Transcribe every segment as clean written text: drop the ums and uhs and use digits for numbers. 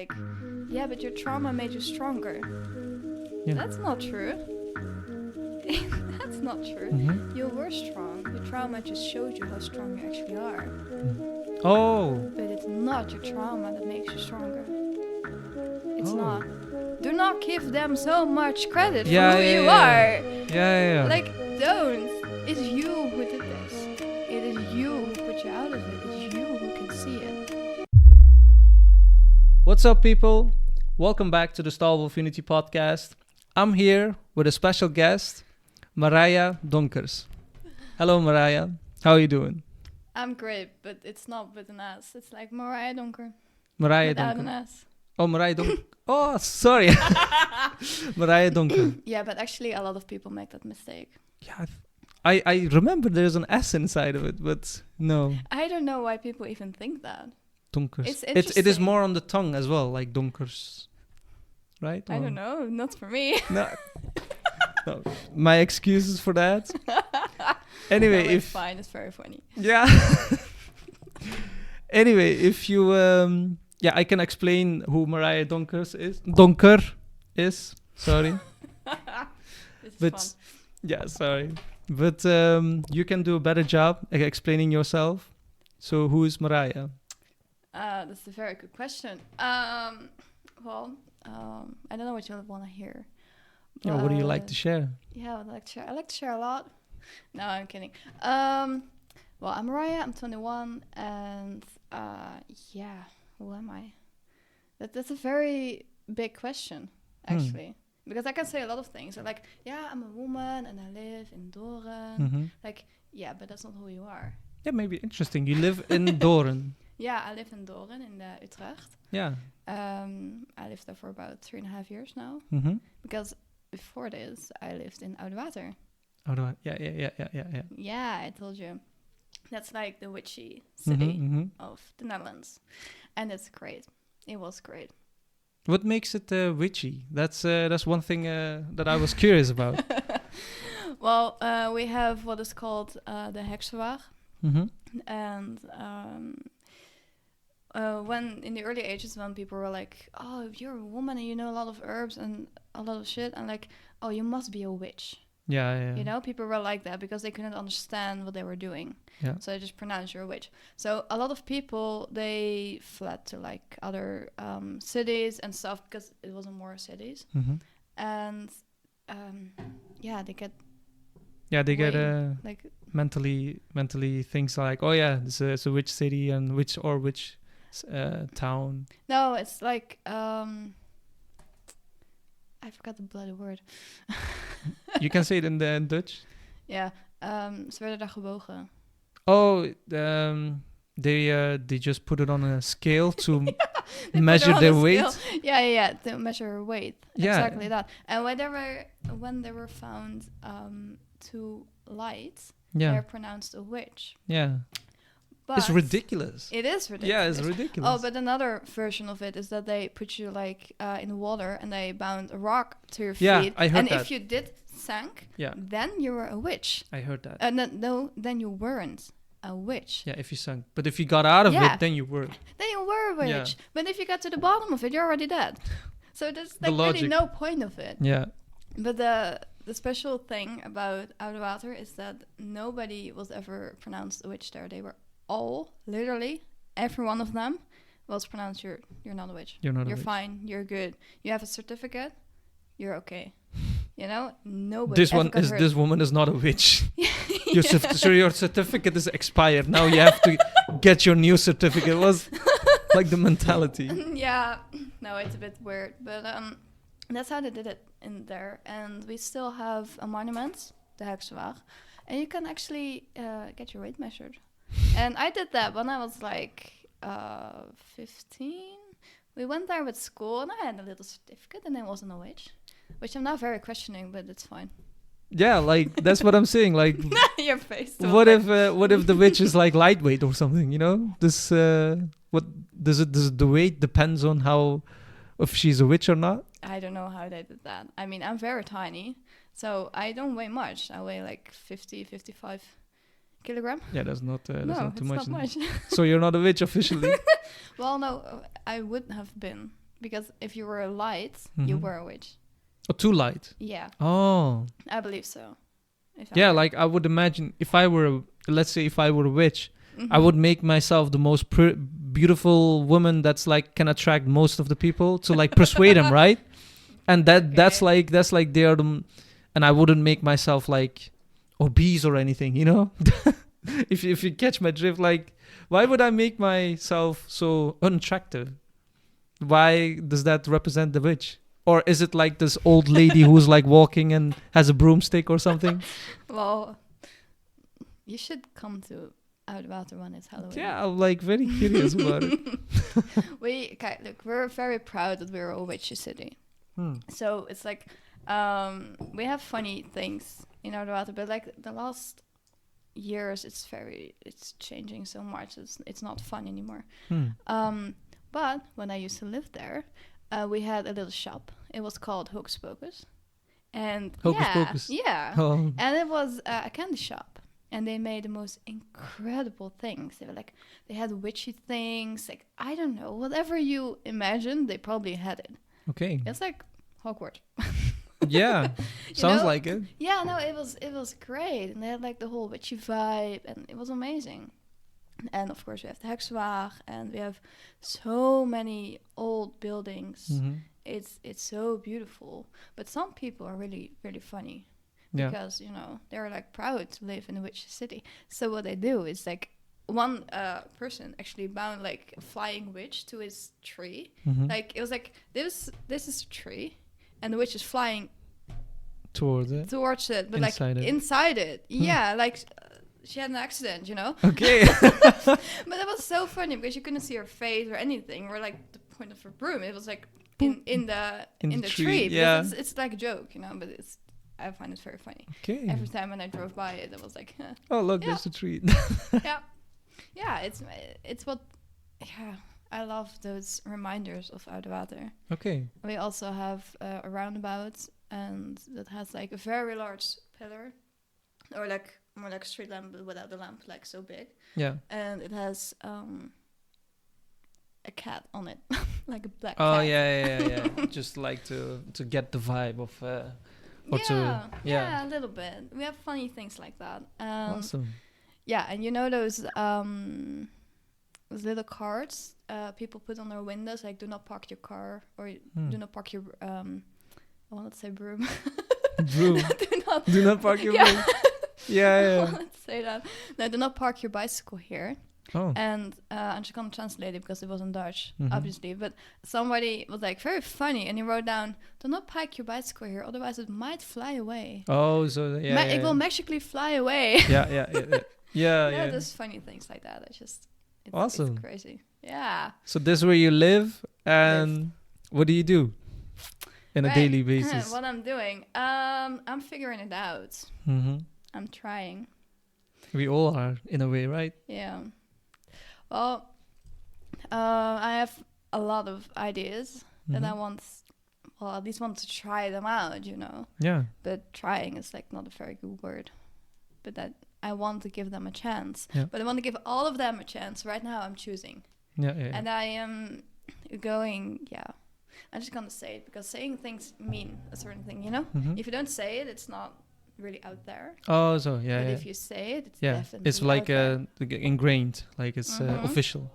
Like, yeah, but your trauma made you stronger. Yeah. That's not true. That's not true. Mm-hmm. You were strong. Your trauma just showed you how strong you actually are. Oh. But it's not your trauma that makes you stronger. It's Oh. not. Do not give them so much credit for Yeah, who yeah, you yeah. are. Yeah. Like, don't. It's you who did this. It is you who put you out of it. It's you who can see it. What's up, people? Welcome back to the Starwolfunity podcast. I'm here with a special guest, Meraja Donkers. Hello, Meraja. How are you doing? I'm great, but it's not with an S. It's like Meraja Donker. Meraja Without Donker. an S. Oh, Meraja Donker. Oh, sorry. Meraja Donker. Yeah, but actually a lot of people make that mistake. Yeah, I remember there's an S inside of it, but no. I don't know why people even think that. Donkers. It's It is interesting. more on the tongue as well, like Donkers. Right? I don't know, not for me. No. No. My excuses for that. Anyway, No, it's if fine, it's very funny. yeah. Anyway, if you I can explain who Meraja Donkers is. Donker is. Sorry. This is But fun. yeah, sorry. But you can do a better job explaining yourself. So who is Meraja? That's a very good question. I don't know what you want to hear. Yeah, what do you like to but- share? Yeah, I like to share a lot. No, I'm kidding. Well, I'm Meraja, I'm 21, and who am I? That's a very big question, actually. Because I can say a lot of things. I'm like, yeah, I'm a woman and I live in Doren. Mm-hmm. Like, yeah, but that's not who you are. Yeah, maybe interesting. You live in Doren. Yeah, I live in Doren in Utrecht. Yeah. I lived there for about 3.5 years now. Mm-hmm. Because before this, I lived in Oudewater. Oh, do I? Yeah. Yeah, I told you. That's like the witchy city Mm-hmm. of the Netherlands. And it's great. It was great. What makes it witchy? That's one thing that I was curious about. Well, we have what is called the Heksenwaag. Mm-hmm. And when in the early ages, when people were like, oh, if you're a woman and you know a lot of herbs and a lot of shit, and like, oh, you must be a witch. Yeah. You know, people were like that because they couldn't understand what they were doing. Yeah. So they just pronounced you're a witch. So a lot of people, they fled to like other cities and stuff because it wasn't more cities. Mm-hmm. And they get Yeah, they get like, mentally things like, oh yeah, this is a witch city and which town. no, it's like, I forgot the bloody word. You can say it in Dutch. Yeah, ze werden daar gewogen. Oh, they just put it on a scale to They measure put it their on a weight. scale. Yeah, to measure weight. Yeah. Exactly that. And when they were found too light, Yeah, they're pronounced a witch. yeah. But It's ridiculous. It is ridiculous. Yeah, it's ridiculous. Oh, but another version of it is that they put you like in the water and they bound a rock to your Yeah, feet. I heard and that. if you did sank, Yeah, then you were a witch. I heard that. No, then you weren't a witch. Yeah, if you sunk. But if you got out of Yeah. it, then you were. Then you were a witch. Yeah. But if you got to the bottom of it, you're already dead. So there's The like really logic. no point of it. Yeah. But the special thing about Oudewater is that nobody was ever pronounced a witch there. They were all, literally, every one of them was pronounced you're not a witch. You're not a You're witch. fine. You're good. You have a certificate. You're okay. You know, nobody. This ever one got is hurt. this woman is not a witch. Yeah. Your certificate is expired. Now you have to get your new certificate. Was like the mentality. Yeah, no, it's a bit weird, but that's how they did it in there. And we still have a monument, the Heksenwaag, and you can actually get your weight measured. And I did that when I was like 15. We went there with school, and I had a little certificate, and I wasn't a witch, which I'm now very questioning, but it's fine. Yeah, like that's what I'm saying. Like, Your face. what if the witch is like lightweight or something? You know, this what does the weight depends on how if she's a witch or not? I don't know how they did that. I mean, I'm very tiny, so I don't weigh much. I weigh like 50, 55 kilogram. Yeah, that's not too It's much. not much. So you're not a witch officially. Well, no, I would have been because if you were a light, you Mhm. were a witch. Oh, too light. Yeah, Oh. I believe so. If I'm Yeah, right. like I would imagine if I were, let's say if I were a witch, I Mhm. would make myself the most beautiful woman that's like can attract most of the people to like persuade them, right? And that's Okay. like they're and I wouldn't make myself like obese or anything, you know? If you catch my drift, like why would I make myself so unattractive? Why does that represent the witch? Or is it like this old lady who's like walking and has a broomstick or something? Well, you should come to Oudewater when it's Halloween. Yeah, I'm like very curious about it. Look, we're very proud that we're a witchy city. Hmm. So it's like we have funny things in Oudewater, but like the last years, it's changing so much. It's not fun anymore. Hmm. But when I used to live there, we had a little shop. It was called Hocus Pocus, and Hocus yeah, Pocus. yeah, Oh. and it was a candy shop. And they made the most incredible things. They had witchy things. Like, I don't know, whatever you imagine, they probably had it. Okay. It's like Hogwarts. Yeah. You Sounds know? like it. Yeah, no, it was great. And they had like the whole witchy vibe, and it was amazing. And of course, we have the Hexwaag, and we have so many old buildings. Hmm. It's so beautiful. But some people are really, really funny. Yeah. Because, you know, they're like proud to live in a witch city. So what they do is like one person actually bound like a flying witch to his tree. Hmm. Like it was like this is a tree, and the witch is flying Towards it. towards it, but Inside like it. inside it. Yeah, like she had an accident, you know. Okay. But it was so funny because you couldn't see her face or anything. Or like the point of her broom, it was like in the tree. Yeah. Because it's like a joke, you know. But I find it very funny. Okay. Every time when I drove by it, I was like, huh. Oh, look, Yeah. there's a tree. Yeah, it's what, yeah, I love those reminders of Oudewater. Okay. We also have a roundabout, and that has like a very large pillar, or like more like a street lamp, but without the lamp, like so big, Yeah. and it has a cat on it, like a black Oh, cat. yeah. Just like to get the vibe of or yeah, a little bit. We have funny things like that. Awesome. Yeah, and you know those little cards people put on their windows, like "Do not park your car," or "Do not park your I wanted to say broom." Broom. Do not park your broom. I Yeah. wanted to say that. No, do not park your bicycle here. Oh. And she can't translate it because it was in Dutch, Mhm. obviously. But somebody was like very funny, and he wrote down, "Do not park your bicycle here, otherwise it might fly away." Oh, so yeah. It will magically fly away. Yeah. There's funny things like that. It's Awesome. It's crazy. Yeah. So this is where you live, and what do you do in a Right. daily basis? What I'm doing, I'm figuring it out. Hmm. I'm trying. We all are in a way, right? Yeah. Well, I have a lot of ideas that I want. Well, at least want to try them out, you know. Yeah. But trying is like not a very good word. But that I want to give them a chance. Yeah. But I want to give all of them a chance. Right now, I'm choosing. Yeah. And I am going, I'm just gonna say it because saying things mean a certain thing, you know? Mhm. If you don't say it, it's not really out there. Oh, so But yeah. if you say it, it's Yeah, definitely it's like out there. ingrained, like it's Mhm. official.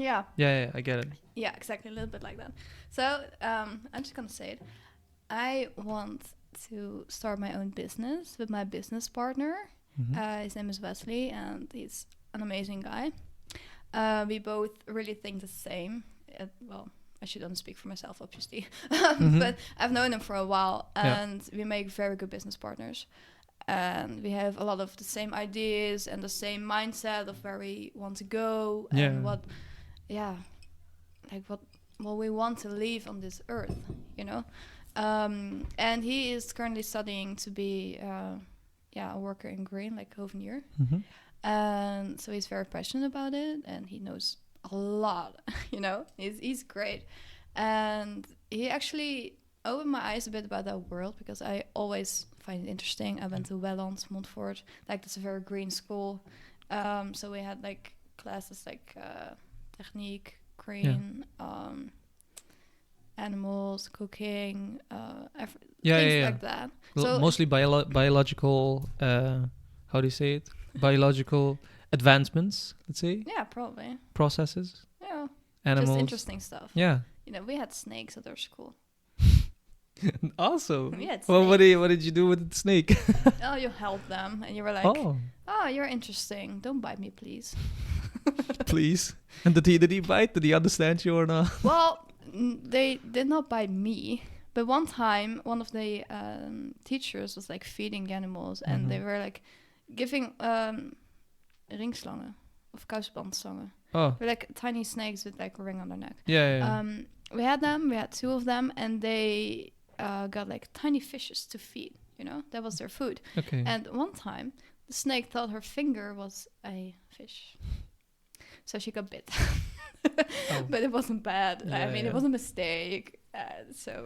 Yeah. Yeah, I get it. Yeah, exactly. A little bit like that. So I'm just gonna say it. I want to start my own business with my business partner. Mhm. His name is Wesley, and he's an amazing guy. We both really think the same. Well, I shouldn't speak for myself, obviously, but I've known him for a while, and we make very good business partners. And we have a lot of the same ideas and the same mindset of where we want to go and what we want to leave on this earth, you know. And he is currently studying to be a worker in green, like hovenier. And so he's very passionate about it, and he knows a lot, you know. He's great. And he actually opened my eyes a bit about that world, because I always find it interesting. I went to Welland, Montfort, like that's a very green school. So we had like classes like technique, green, animals, cooking, Yeah, things yeah, yeah. like that. Well, So mostly biological. How do you say it? Biological advancements. Let's say yeah, probably. processes, Yeah, animals. just interesting stuff. Yeah. You know, we had snakes at our school. Also, We had well, snakes. what did you do with the snake? Oh, you held them, and you were like, Oh, "Oh, you're interesting. Don't bite me, please." please. And did he bite? Did he understand you or not? Well, they did not bite me, but one time one of the teachers was like feeding the animals, and they were like giving ringslangen of kousbandslangen. Oh, They're like tiny snakes with like a ring on their neck. yeah. We had them. We had 2 of them, and they got like tiny fishes to feed. You know, that was their food. Okay. And one time, the snake thought her finger was a fish, so she got bit. Oh. But it wasn't bad. Yeah, I mean, yeah. it was a mistake.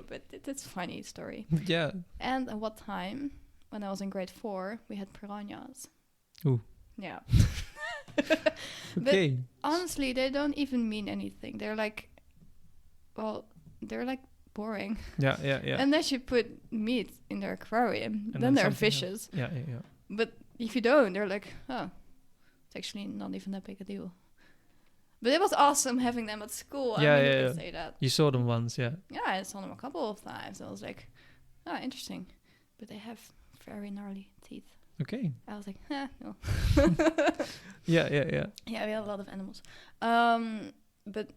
But it's a funny story. Yeah. And at what time, when I was in grade 4, we had piranhas. Ooh. Yeah. Okay. Honestly, they don't even mean anything. They're like boring. Yeah. Unless you put meat in their aquarium, And then they're something fishes. else. Yeah. But if you don't, they're like, oh, it's actually not even that big a deal. But it was awesome having them at school. Yeah, I mean, yeah, you yeah. can say that. You saw them once, yeah. Yeah, I saw them a couple of times. I was like, oh, interesting. But they have very gnarly teeth. Okay. I was like, no. Yeah. Yeah, we had a lot of animals. But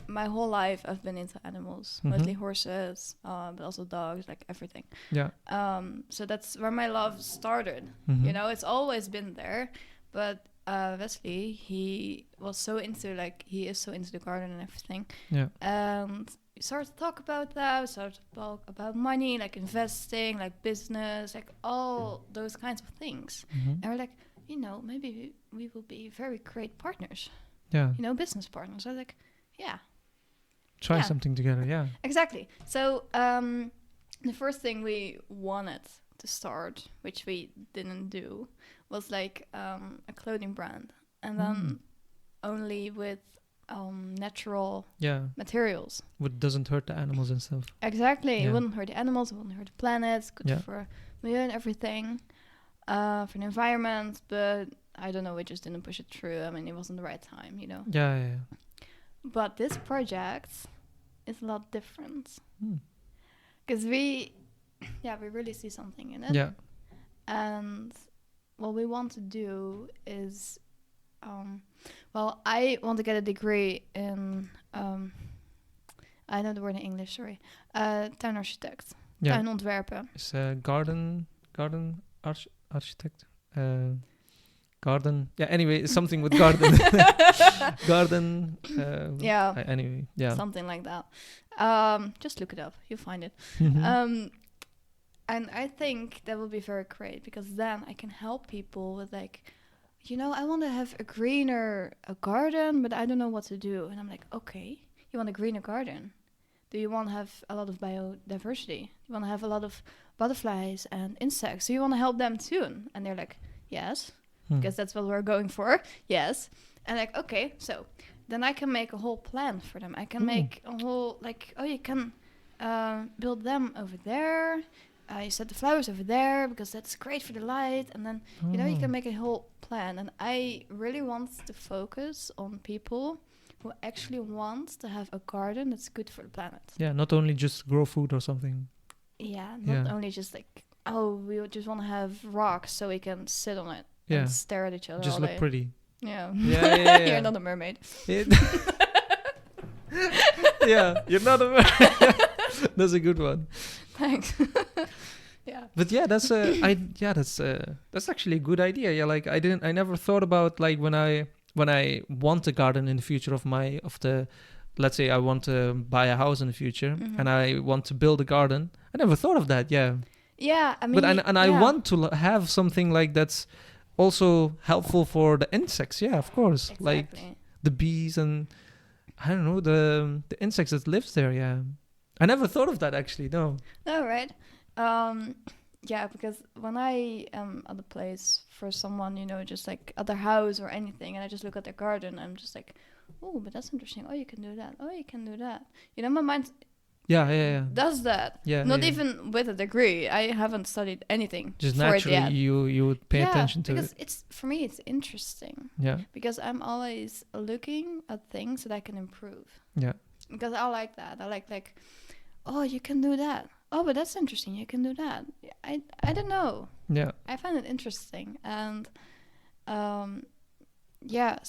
my whole life I've been into animals, mostly horses, but also dogs, like everything. Yeah. So that's where my love started. Mhm. You know, it's always been there. But Wesley, he is so into the garden and everything. Yeah. And we started to talk about that. We started to talk about money, like investing, like business, like all those kinds of things. Mhm. And we're like, you know, maybe we will be very great partners, Yeah. you know, business partners. I was like, yeah, Try Yeah. something together, yeah. exactly. So the first thing we wanted to start, which we didn't do, was like a clothing brand. And then only with natural Yeah. materials. What doesn't hurt the animals and stuff. Exactly. Yeah. It wouldn't hurt the animals, it wouldn't hurt the planet, it's good Yeah. for milieu and everything, for the environment, but I don't know, we just didn't push it through. I mean, it wasn't the right time, you know. Yeah. But this project is a lot different. Hmm. Because we really see something in it. Yeah. And what we want to do is, I want to get a degree in, I know the word in English, sorry, tuinarchitect, Yeah. tuinontwerpen. It's garden architect. Garden. Yeah, anyway, it's something with garden. Garden. Yeah. Anyway, yeah. Something like that. Just look it up, you'll find it. Mhm. And I think that will be very great, because then I can help people with like, you know, I want to have a garden, but I don't know what to do. And I'm like, okay, you want a greener garden? Do you want to have a lot of biodiversity? You want to have a lot of butterflies and insects? Do you want to help them too? And they're like, yes, because that's what we're going for. Yes. And like, okay, so then I can make a whole plan for them. I can make a whole, like, oh, you can build them over there. You set the flowers over there because that's great for the light. And then, you know, you can make a whole plan. And I really want to focus on people who actually want to have a garden that's good for the planet. Yeah, not only just grow food or something. Yeah, not only just like, oh, we just want to have rocks so we can sit on it and stare at each other Just all look day. pretty. Yeah. Yeah. You're not a mermaid. Yeah, you're not a That's a good one. Thanks. Yeah. But yeah, that's actually a good idea. Yeah, like I never thought about like when I want a garden in the future let's say I want to buy a house in the future and I want to build a garden. I never thought of that. Yeah. Yeah, I mean, but I want to have something like that's also helpful for the insects. Yeah, of course. Exactly. Like the bees and I don't know the insects that lives there. Yeah. I never thought of that actually. No. No, right? Yeah, because when I am at a place for someone, you know, just like at their house or anything, and I just look at their garden, I'm just like, oh, but that's interesting. Oh, you can do that. Oh, you can do that. You know, my mind does that. Yeah, Not yeah. even with a degree. I haven't studied anything Just for it naturally, yet. you would pay attention to because it. it's for me it's interesting. Yeah, Because I'm always looking at things that I can improve. yeah, Because I like that. I like, oh, you can do that. Oh, but that's interesting. You can do that. I don't know. yeah. I find it interesting, and so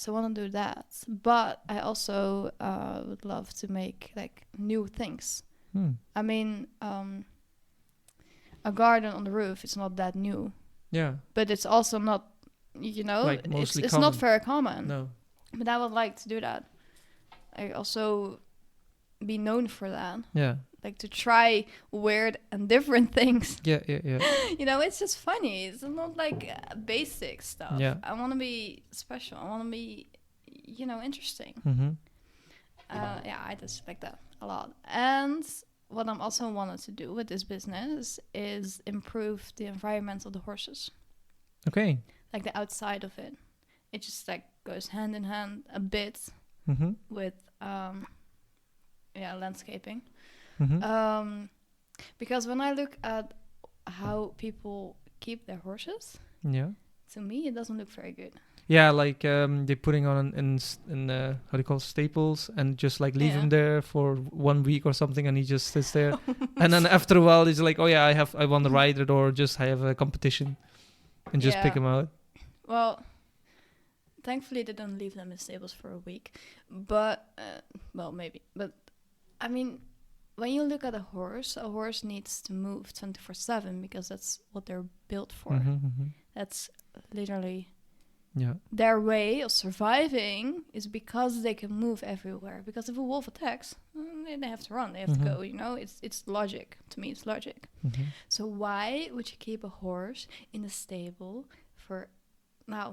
I want to do that. But I also would love to make like new things. I mean, a garden on the roof is not that new. Yeah. But it's also not, Like mostly it's common. not very common. No. But I would like to do that. I also be known for that. Yeah. Like to try weird and different things. Yeah. It's just funny. It's not like basic stuff. Yeah. I want to be special. I want to be, interesting. Mm-hmm. I just like that a lot. And what I'm also wanted to do with this business is improve the environment of the horses. Okay. Like the outside of it. It just like goes hand in hand a bit with landscaping. Because when I look at how people keep their horses, to me it doesn't look very good. Yeah, like they're putting on in how do you call it, staples, and just like leave him there for 1 week or something, and he just sits there. And then after a while, he's like, "Oh yeah, I want to ride it, or just I have a competition," and just pick him out. Well, thankfully they don't leave them in stables for a week, but maybe. But I mean, when you look at a horse needs to move 24/7 because that's what they're built for. That's literally. Yeah. Their way of surviving is because they can move everywhere. Because if a wolf attacks, they have to run. They have to go. It's logic. To me, it's logic. So why would you keep a horse in a stable for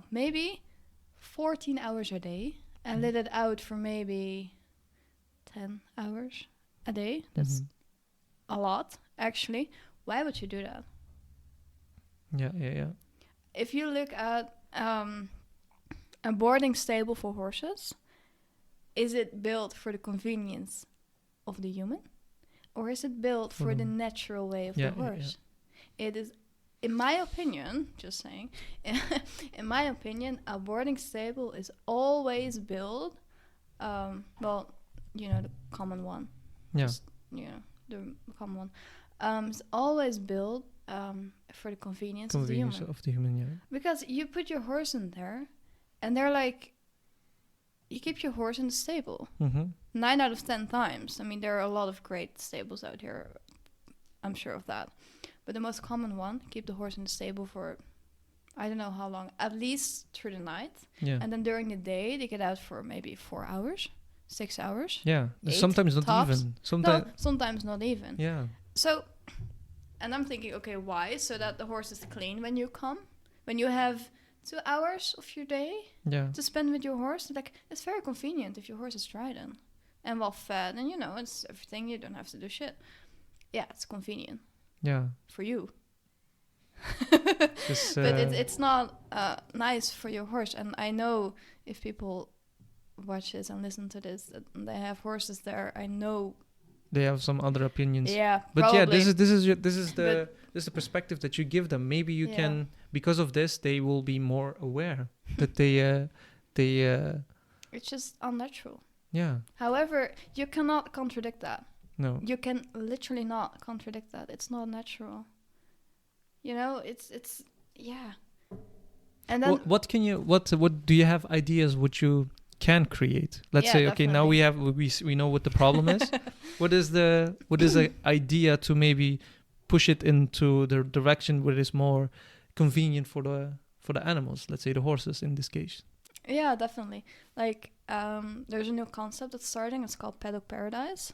maybe 14 hours a day and let it out for maybe 10 hours a day? That's a lot, actually. Why would you do that? Yeah. If you look at a boarding stable for horses, is it built for the convenience of the human, or is it built for the natural way of the horse? It is, in my opinion, just saying, in my opinion, a boarding stable is always built, the common one. Yeah. Just, the common one. It's always built for the convenience of the human. Because you put your horse in there, and they're like, you keep your horse in the stable 9 out of 10 times. I mean, there are a lot of great stables out here. I'm sure of that. But the most common one, keep the horse in the stable for, I don't know how long, at least through the night. Yeah. And then during the day, they get out for maybe 4 hours, 6 hours. Yeah. Sometimes not tops. even. Sometimes not even. Yeah. So, and I'm thinking, okay, why? So that the horse is clean when you come. When you have 2 hours of your day to spend with your horse, like it's very convenient if your horse is dry then and well fed, and it's everything. You don't have to do shit. Yeah, it's convenient. Yeah. For you. But it's not nice for your horse. And I know if people watch this and listen to this, they have horses there. I know. They have some other opinions. Yeah, but probably. This is the perspective that you give them. Maybe you can, because of this, they will be more aware that they. It's just unnatural. Yeah. However, you cannot contradict that. No. You can literally not contradict that. It's not natural. It's And then what do you have ideas which you can create? Let's say, okay, now we know what the problem is. What is the idea to maybe push it into the direction where it is more convenient for the animals, let's say the horses in this case? Yeah, definitely. Like there's a new concept that's starting. It's called Paddock Paradise.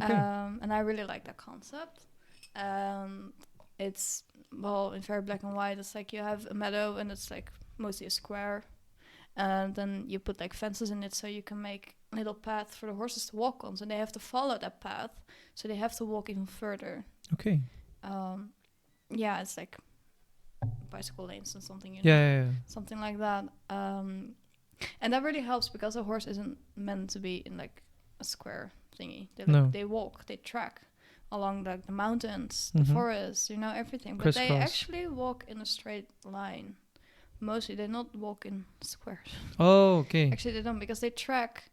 Okay. And I really like that concept. It's in very black and white. It's like you have a meadow and it's like mostly a square. And then you put like fences in it so you can make a little path for the horses to walk on. So they have to follow that path. So they have to walk even further. Okay. It's like bicycle lanes and something. Something like that. And that really helps because a horse isn't meant to be in like a square thingy. No. They walk, they track along the mountains, the Mhm. forest, everything. But they Crisscross. actually walk in a straight line. Mostly, they not walk in squares. Oh, okay. Actually, they don't, because they track.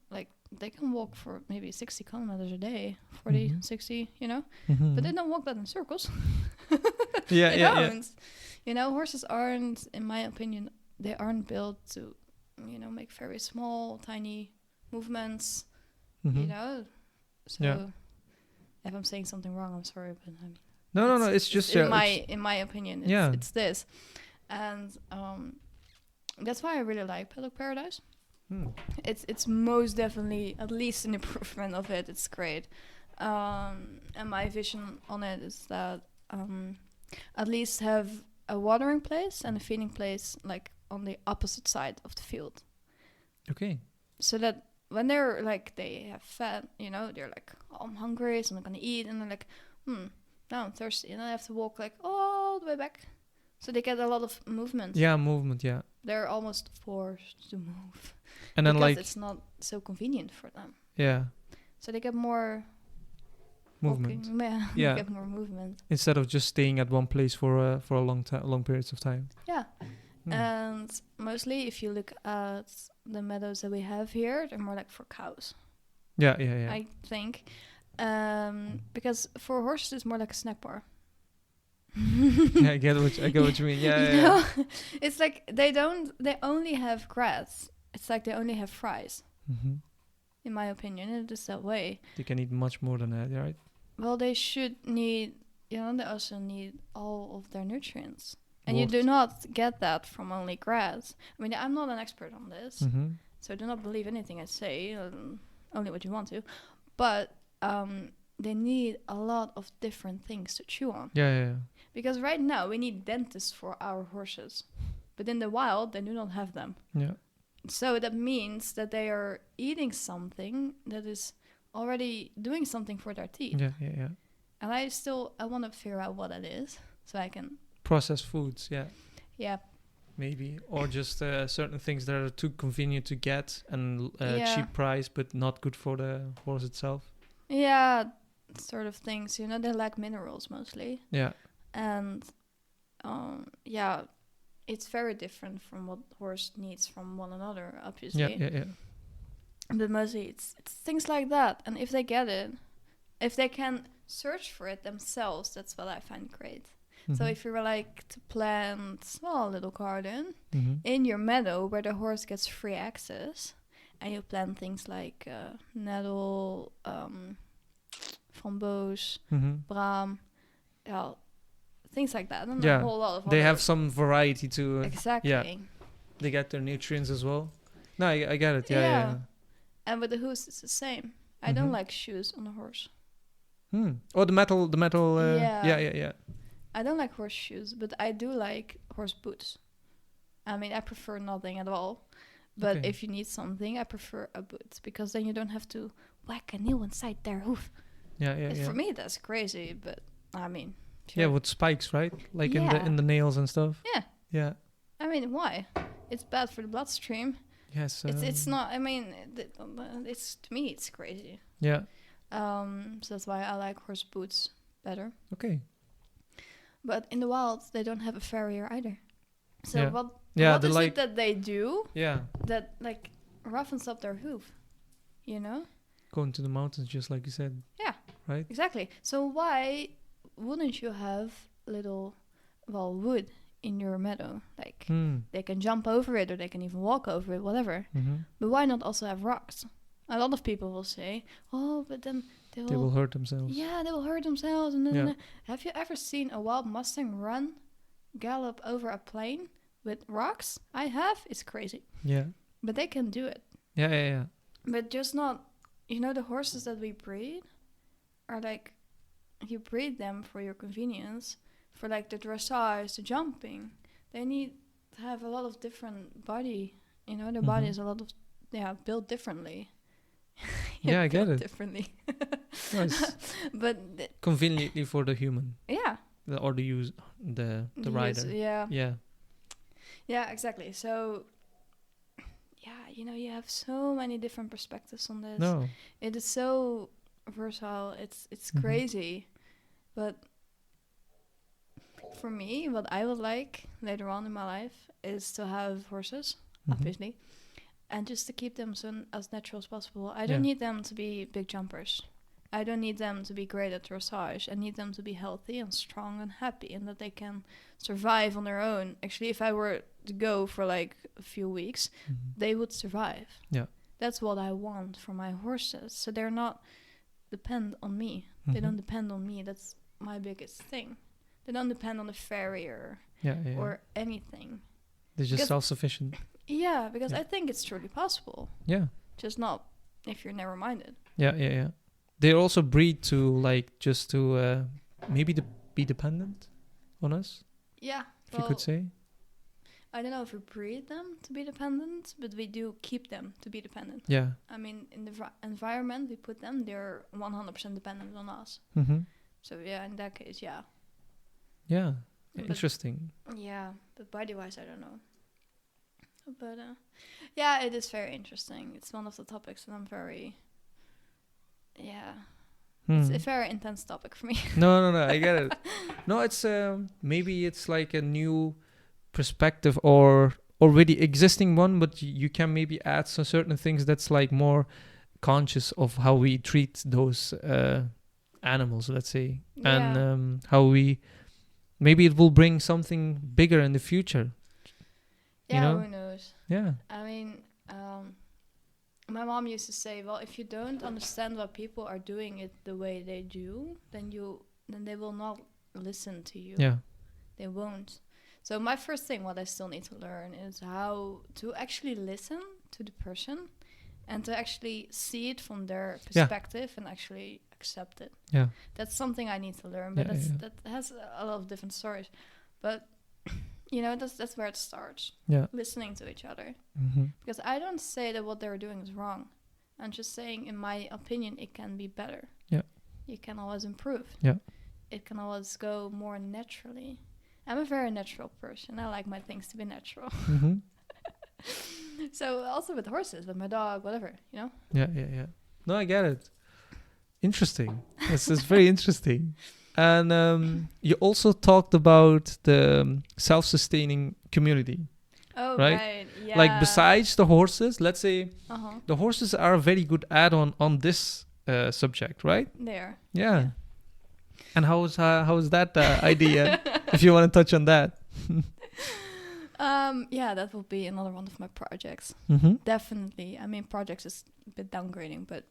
Like they can walk for maybe 60 kilometers a day, 40, Mhm. 60, Mhm. but they don't walk that in circles. Yeah, They yeah, yeah. don't. Horses aren't, in my opinion, they aren't built to, make very small, tiny movements. Mhm. So Yeah. if I'm saying something wrong, I'm sorry, but I mean, No. It's just in yeah. in my opinion, Yeah. it's this, and that's why I really like Paddock Paradise. It's most definitely at least an improvement of it. It's great, and my vision on it is that at least have a watering place and a feeding place like on the opposite side of the field, Okay. so that when they're like they have fed, they're like, oh, I'm hungry, so I'm gonna eat, and they're like, now I'm thirsty, and I have to walk like all the way back, so they get a lot of movement. Yeah, movement. Yeah. They're almost forced to move. And then because like it's not so convenient for them. yeah, So they get more movement. walking. Yeah, Yeah. they get more movement. Instead of just staying at one place for a long periods of time. Yeah. Hmm. And mostly if you look at the meadows that we have here, they're more like for cows, Yeah. I think. Because for horses it's more like a snack bar. Yeah, I get what you mean. Yeah. It's like they only have grass. It's like they only have fries. Mm-hmm. In my opinion, it is that way. They can eat much more than that, right? Well, they should need, they also need all of their nutrients. And you Both. do not get that from only grass. I mean, I'm not an expert on this, Mm-hmm. so do not believe anything I say, only what you want to. But they need a lot of different things to chew on. Yeah. Because right now, we need dentists for our horses. But in the wild, they do not have them. Yeah. So that means that they are eating something that is already doing something for their teeth. Yeah. And I want to figure out what it is so I can. Processed foods, yeah. Yeah. Maybe. Or just certain things that are too convenient to get and cheap price, but not good for the horse itself. Yeah, sort of things. They lack minerals mostly. Yeah. And it's very different from what horse needs from one another, obviously. Yeah. But mostly it's things like that. And if they get it, if they can search for it themselves, that's what I find great. Mm-hmm. So if you like to plant a little garden Mm-hmm. in your meadow where the horse gets free access, and you plant things like nettle, framboos, Mm-hmm. braam, things like that. And Yeah, a whole lot of they other- have some variety to exactly. yeah. They get their nutrients as well. No, I get it. Yeah. And with the hooves, it's the same. I Mhm. don't like shoes on a horse. Oh, the metal. Yeah. Yeah. I don't like horse shoes, but I do like horse boots. I mean, I prefer nothing at all. But Okay. if you need something, I prefer a boot because then you don't have to whack a nail inside their hoof. Yeah. For me, that's crazy. But I mean, Yeah, sure. with spikes, right? Like Yeah. in the nails and stuff. Yeah. Yeah. I mean, why? It's bad for the bloodstream. Yes. It's not. I mean, it's to me, it's crazy. Yeah. So that's why I like horse boots better. Okay. But in the wild, they don't have a farrier either. So Yeah. what Yeah. is Like. it that they do Yeah. that like roughens up their hoof? Going to the mountains, just like you said. Yeah. Right. Exactly. So why wouldn't you have little, wood in your meadow? Like they can jump over it or they can even walk over it, whatever. Mm-hmm. But why not also have rocks? A lot of people will say, "Oh, but then They will hurt themselves. Yeah, they will hurt themselves." And then Yeah. Have you ever seen a wild Mustang gallop over a plain with rocks? I have. It's crazy. Yeah. But they can do it. Yeah. But just not, the horses that we breed are like, you breed them for your convenience, for like the dressage, the jumping. They need to have a lot of different body. Their body is a lot of, built differently. Yeah, I get built it. differently. Nice. But Conveniently for the human. yeah. Or the rider. Yeah. Yeah. Yeah, exactly. So, yeah, you have so many different perspectives on this. No. It is so versatile. It's crazy. But for me, what I would like later on in my life is to have horses, obviously, and just to keep them as natural as possible. I don't need them to be big jumpers. I don't need them to be great at dressage. I need them to be healthy and strong and happy, and that they can survive on their own. Actually, if I were to go for like a few weeks, they would survive. Yeah. That's what I want for my horses. So they're not depend on me. They don't depend on me. That's my biggest thing. They don't depend on the farrier or anything. They're just self-sufficient. Yeah, because I think it's truly possible. Yeah. Just not if you're narrow-minded. Yeah. They also breed to like just to maybe be dependent on us. Yeah. If you could say. I don't know if we breed them to be dependent, but we do keep them to be dependent. Yeah. I mean, in the environment we put them, they're 100% dependent on us. So yeah, in that case, yeah. Yeah. Interesting. Yeah, but body-wise, I don't know. But yeah, it is very interesting. It's one of the topics that I'm very... Yeah. It's a very intense topic for me. No, I get it. No, it's maybe it's like a new perspective or already existing one, but you can maybe add some certain things that's like more conscious of how we treat those animals, let's say, and how we maybe it will bring something bigger in the future. Yeah, you know? Who knows? Yeah. I mean, my mom used to say, well, if you don't understand why people are doing it the way they do, then they will not listen to you. Yeah. They won't. So my first thing, what I still need to learn, is how to actually listen to the person and to actually see it from their perspective and actually accept it. Yeah. That's something I need to learn, but that has a lot of different stories. But that's where it starts. Yeah. Listening to each other. Because I don't say that what they're doing is wrong. I'm just saying, in my opinion, it can be better. Yeah. You can always improve. Yeah. It can always go more naturally. I'm a very natural person. I like my things to be natural. So also with horses, with my dog, whatever, Yeah. No, I get it. Interesting. This is very interesting. And you also talked about the self-sustaining community. Oh, right? Yeah. Like besides the horses, let's say the horses are a very good add-on on this subject, right? They are. Yeah. And how is that idea? If you want to touch on that. Yeah, that will be another one of my projects. Definitely. I mean, projects is a bit downgrading, but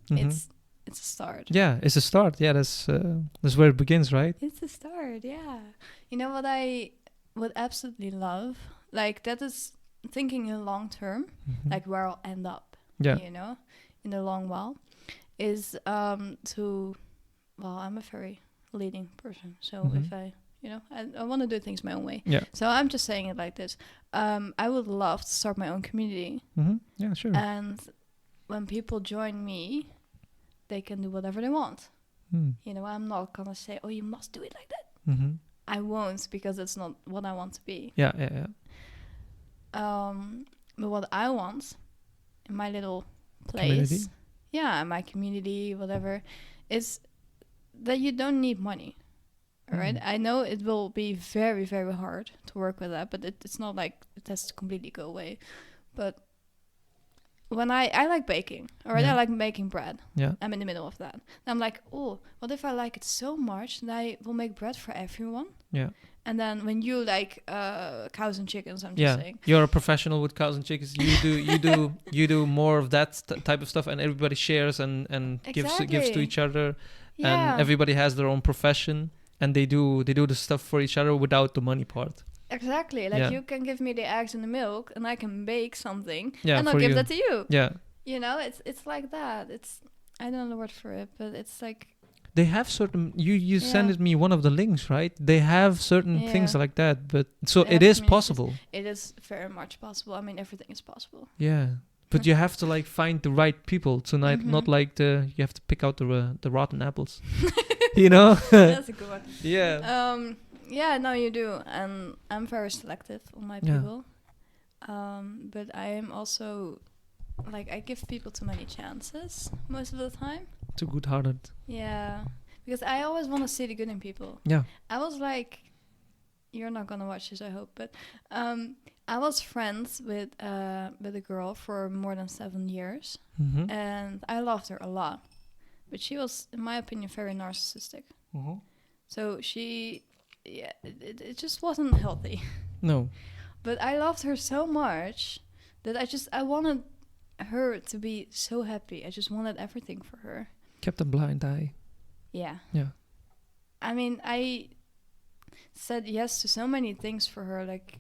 it's a start. Yeah, it's a start. Yeah, that's where it begins, right? It's a start, yeah. You know what I would absolutely love? Like, that is thinking in the long term, like where I'll end up, in the long while, is I'm a very leading person. So if I want to do things my own way. Yeah. So I'm just saying it like this. I would love to start my own community. Yeah, sure. And when people join me, they can do whatever they want. I'm not going to say, oh, you must do it like that. I won't, because it's not what I want to be. Yeah. But what I want in my little place, community? My community, whatever, is that you don't need money. All right. I know it will be very, very hard to work with that, but it's not like it has to completely go away. But when I like baking, all right, I like making bread. Yeah. I'm in the middle of that. And I'm like, oh, what if I like it so much that I will make bread for everyone? Yeah. And then when you like cows and chickens, I'm just saying. You're a professional with cows and chickens. You do more of that type of stuff, and everybody shares and gives to each other. Yeah. And everybody has their own profession, and they do the stuff for each other without the money part. Exactly. Like you can give me the eggs and the milk, and I can bake something, and I'll give that to you. Yeah. It's like that. I don't know the word for it, but it's like they have certain. You sent me one of the links, right? They have certain things like that, but so it is possible. It is very much possible. I mean, everything is possible. Yeah. But you have to like find the right people tonight, not like you have to pick out the rotten apples. That's a good one. Yeah. Yeah, no, you do, and I'm very selective on my people. But I am also like I give people too many chances most of the time. Too good-hearted. Yeah, because I always want to see the good in people. Yeah. I was like, you're not gonna watch this, I hope, but I was friends with a girl for more than 7 years, Mm-hmm. and I loved her a lot, but she was, in my opinion, very narcissistic. Mm-hmm. So she, yeah, it just wasn't healthy. No. But I loved her so much that I wanted her to be so happy. I just wanted everything for her. Kept a blind eye. Yeah. Yeah. I mean, I said yes to so many things for her. Like,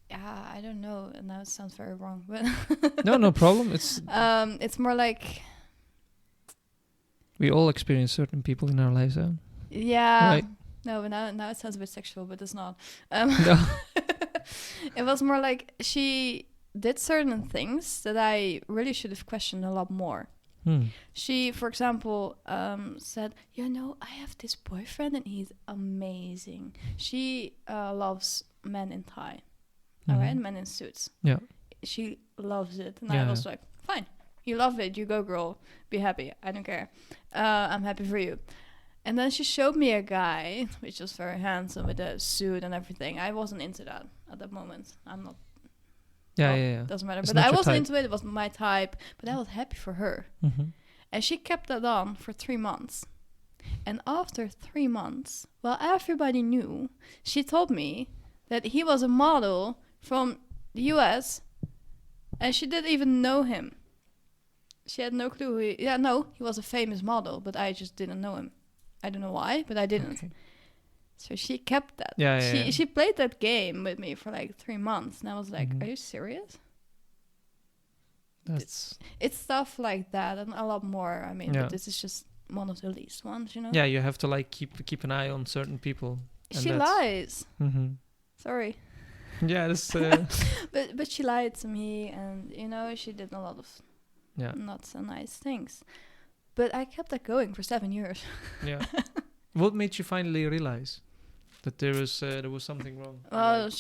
yeah, I don't know. And now it sounds very wrong, but No problem. it's more like, We all experience certain people in our lives. yeah. Right. No, but now it sounds a bit sexual, but it's not. No. It was more like she did certain things that I really should have questioned a lot more. She, for example, said, I have this boyfriend and he's amazing. She loves men in tie, all right, men in suits. Yeah. She loves it. And Yeah. I was like, fine, you love it, you go, girl, be happy. I don't care. I'm happy for you. And then she showed me a guy, which was very handsome with a suit and everything. I wasn't into that at that moment. I'm not. Yeah. Doesn't matter. It's But not I your wasn't type. into it. It wasn't my type. But I was happy for her. Mm-hmm. And she kept that on for 3 months. And after 3 months, well, everybody knew, she told me that he was a model from the US. And she didn't even know him. She had no clue. He was a famous model, but I just didn't know him. I don't know why, but I didn't. Okay. So she kept that. Yeah. She played that game with me for like 3 months. And I was like, Mhm. are you serious? That's It's stuff like that and a lot more. I mean, Yeah. but this is just one of the least ones, yeah. You have to like keep an eye on certain people. and She that's- lies. Mhm. Sorry. Yeah. That's But she lied to me, and she did a lot of yeah. not so nice things. But I kept that going for 7 years. Yeah. What made you finally realize that there was something wrong? Well,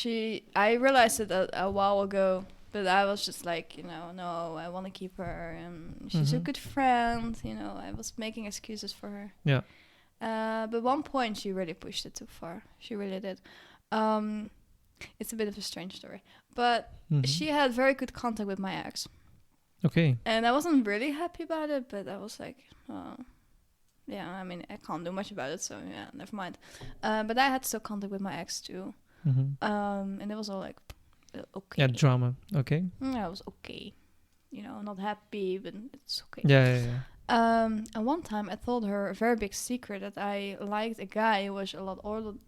I realized it a while ago, but I was just like, no, I want to keep her, and she's a Mhm. good friend. I was making excuses for her. Yeah. But one point she really pushed it too far. She really did. It's a bit of a strange story, but Mhm. she had very good contact with my ex, Okay. and I wasn't really happy about it. But I was like, yeah, I mean, I can't do much about it, so yeah, never mind. But I had still contact with my ex too, Mhm. and it was all like, okay. Yeah. Drama. Okay. I was okay. Not happy, but it's okay. Yeah. And one time I told her a very big secret, that I liked a guy who was a lot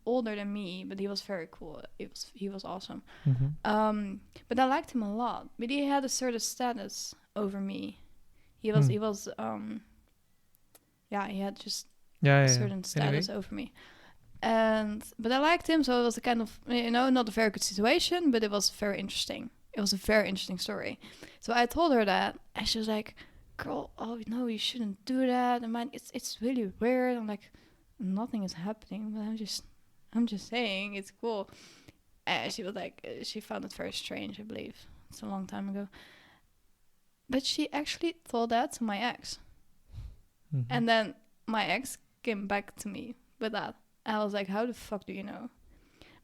older than me, but he was very cool. He was awesome. Mhm. But I liked him a lot. But he had a certain status over me. He was he had just Yeah. a certain status over me. But I liked him, so it was a kind of, not a very good situation, but it was very interesting. It was a very interesting story. So I told her that, and she was like, girl, oh no, you shouldn't do that. And man, it's really weird. I'm like, nothing is happening, but I'm just saying it's cool. And she was like, she found it very strange, I believe. It's a long time ago. But she actually told that to my ex. Mhm. And then my ex came back to me with that. And I was like, how the fuck do you know?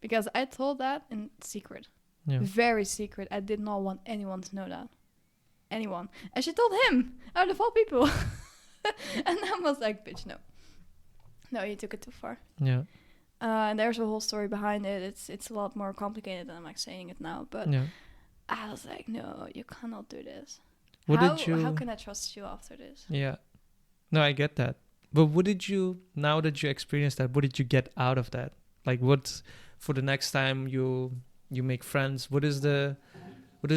Because I told that in secret. Yeah. Very secret. I did not want anyone to know that. Anyone. And she told him, out of all people. And I was like, bitch, no. No, you took it too far. Yeah. And there's a whole story behind it. It's a lot more complicated than I'm like saying it now. But Yeah. I was like, no, you cannot do this. What How can I trust you after this? Yeah. No, I get that. But what did you, now that you experienced that, what did you get out of that? Like, what, for the next time you make friends, what is the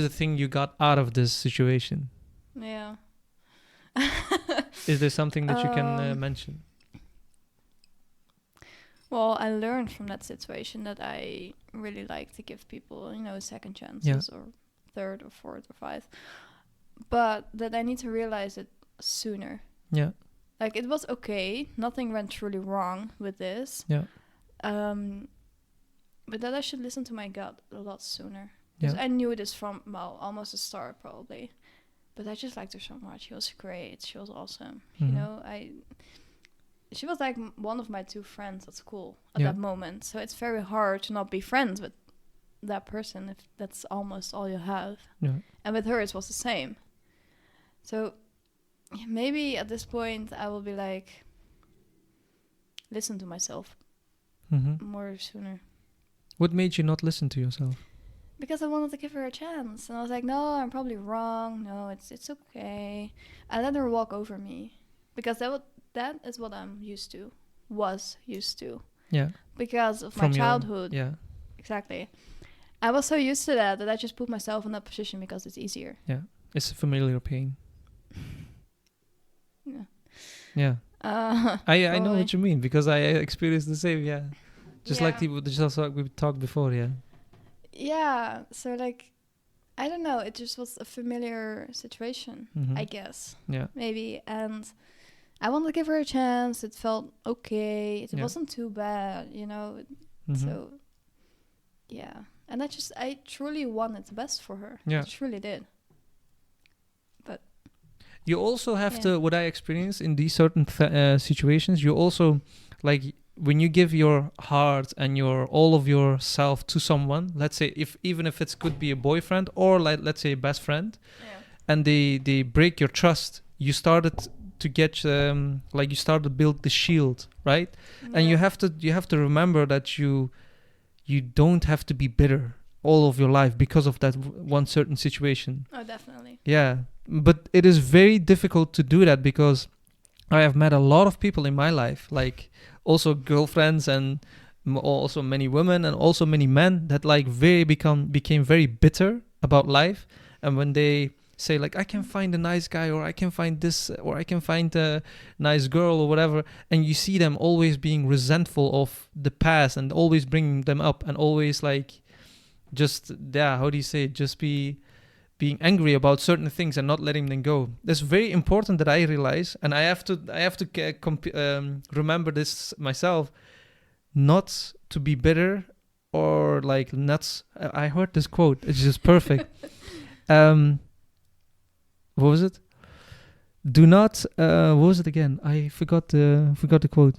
thing you got out of this situation? Yeah. Is there something that you can mention? Well, I learned from that situation that I really like to give people, second chances or third or fourth or fifth. But that I need to realize it sooner. Yeah. Like, it was okay. Nothing went truly wrong with this. Yeah. But that I should listen to my gut a lot sooner. Because Yeah. I knew this from, well, almost the start probably. But I just liked her so much. She was great. She was awesome. You Mhm. know, she was like one of my 2 friends at school at Yeah. that moment. So it's very hard to not be friends with that person if that's almost all you have. Yeah. And with her, it was the same. So maybe at this point, I will be like, listen to myself Mhm. more sooner. What made you not listen to yourself? Because I wanted to give her a chance. And I was like, no, I'm probably wrong. No, it's okay. I let her walk over me. Because that is what I'm used to. Was used to. Yeah. Because of From my your childhood. Yeah. Exactly. I was so used to that I just put myself in that position because it's easier. Yeah. It's a familiar pain. Yeah. Yeah. I know probably. what you mean because I experienced the same. Yeah. Just like we talked before. Yeah. Yeah. So like, I don't know. It just was a familiar situation, Mhm. I guess. Yeah. Maybe. And I wanted to give her a chance. It felt okay. It Yeah. wasn't too bad, you know. Mhm. So, yeah. And I truly wanted the best for her. Yeah. I truly did. You also have Yeah. to, what I experience in these certain situations, you also, like, when you give your heart and your all of yourself to someone, let's say even if it could be a boyfriend or like let's say a best friend, Yeah. and they break your trust, you started to get like you start to build the shield, right? And you have to remember that you don't have to be bitter all of your life because of that one certain situation. Oh, definitely. Yeah, but it is very difficult to do that because I have met a lot of people in my life, like also girlfriends and also many women and also many men that like became very bitter about life. And when they say like, I can find a nice guy or I can find this or I can find a nice girl or whatever, and you see them always being resentful of the past and always bringing them up and always like just, yeah, how do you say it? Just being angry about certain things and not letting them go. That's very important that I realize, and I have to remember this myself, not to be bitter or like nuts. I heard this quote. It's just perfect. What was it? Do not. What was it again? I forgot the quote.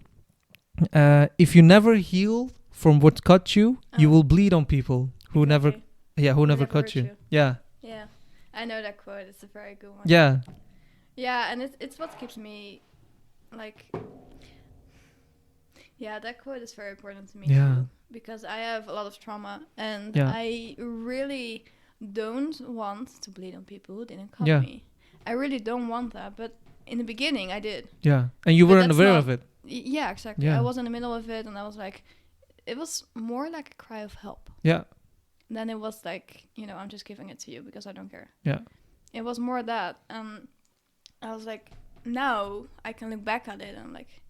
If you never heal from what cut you, you will bleed on people who never cut hurt you. Yeah. Yeah. I know that quote. It's a very good one. Yeah. Yeah, and it's what keeps me, like... Yeah, that quote is very important to me too. Because I have a lot of trauma. And I really don't want to bleed on people who didn't cut me. I really don't want that. But in the beginning, I did. Yeah. And you weren't aware of it. Yeah, exactly. Yeah. I was in the middle of it and I was like... It was more like a cry of help. Yeah. Then it was like, I'm just giving it to you because I don't care. Yeah. It was more that. I was like, now I can look back at it and I'm like,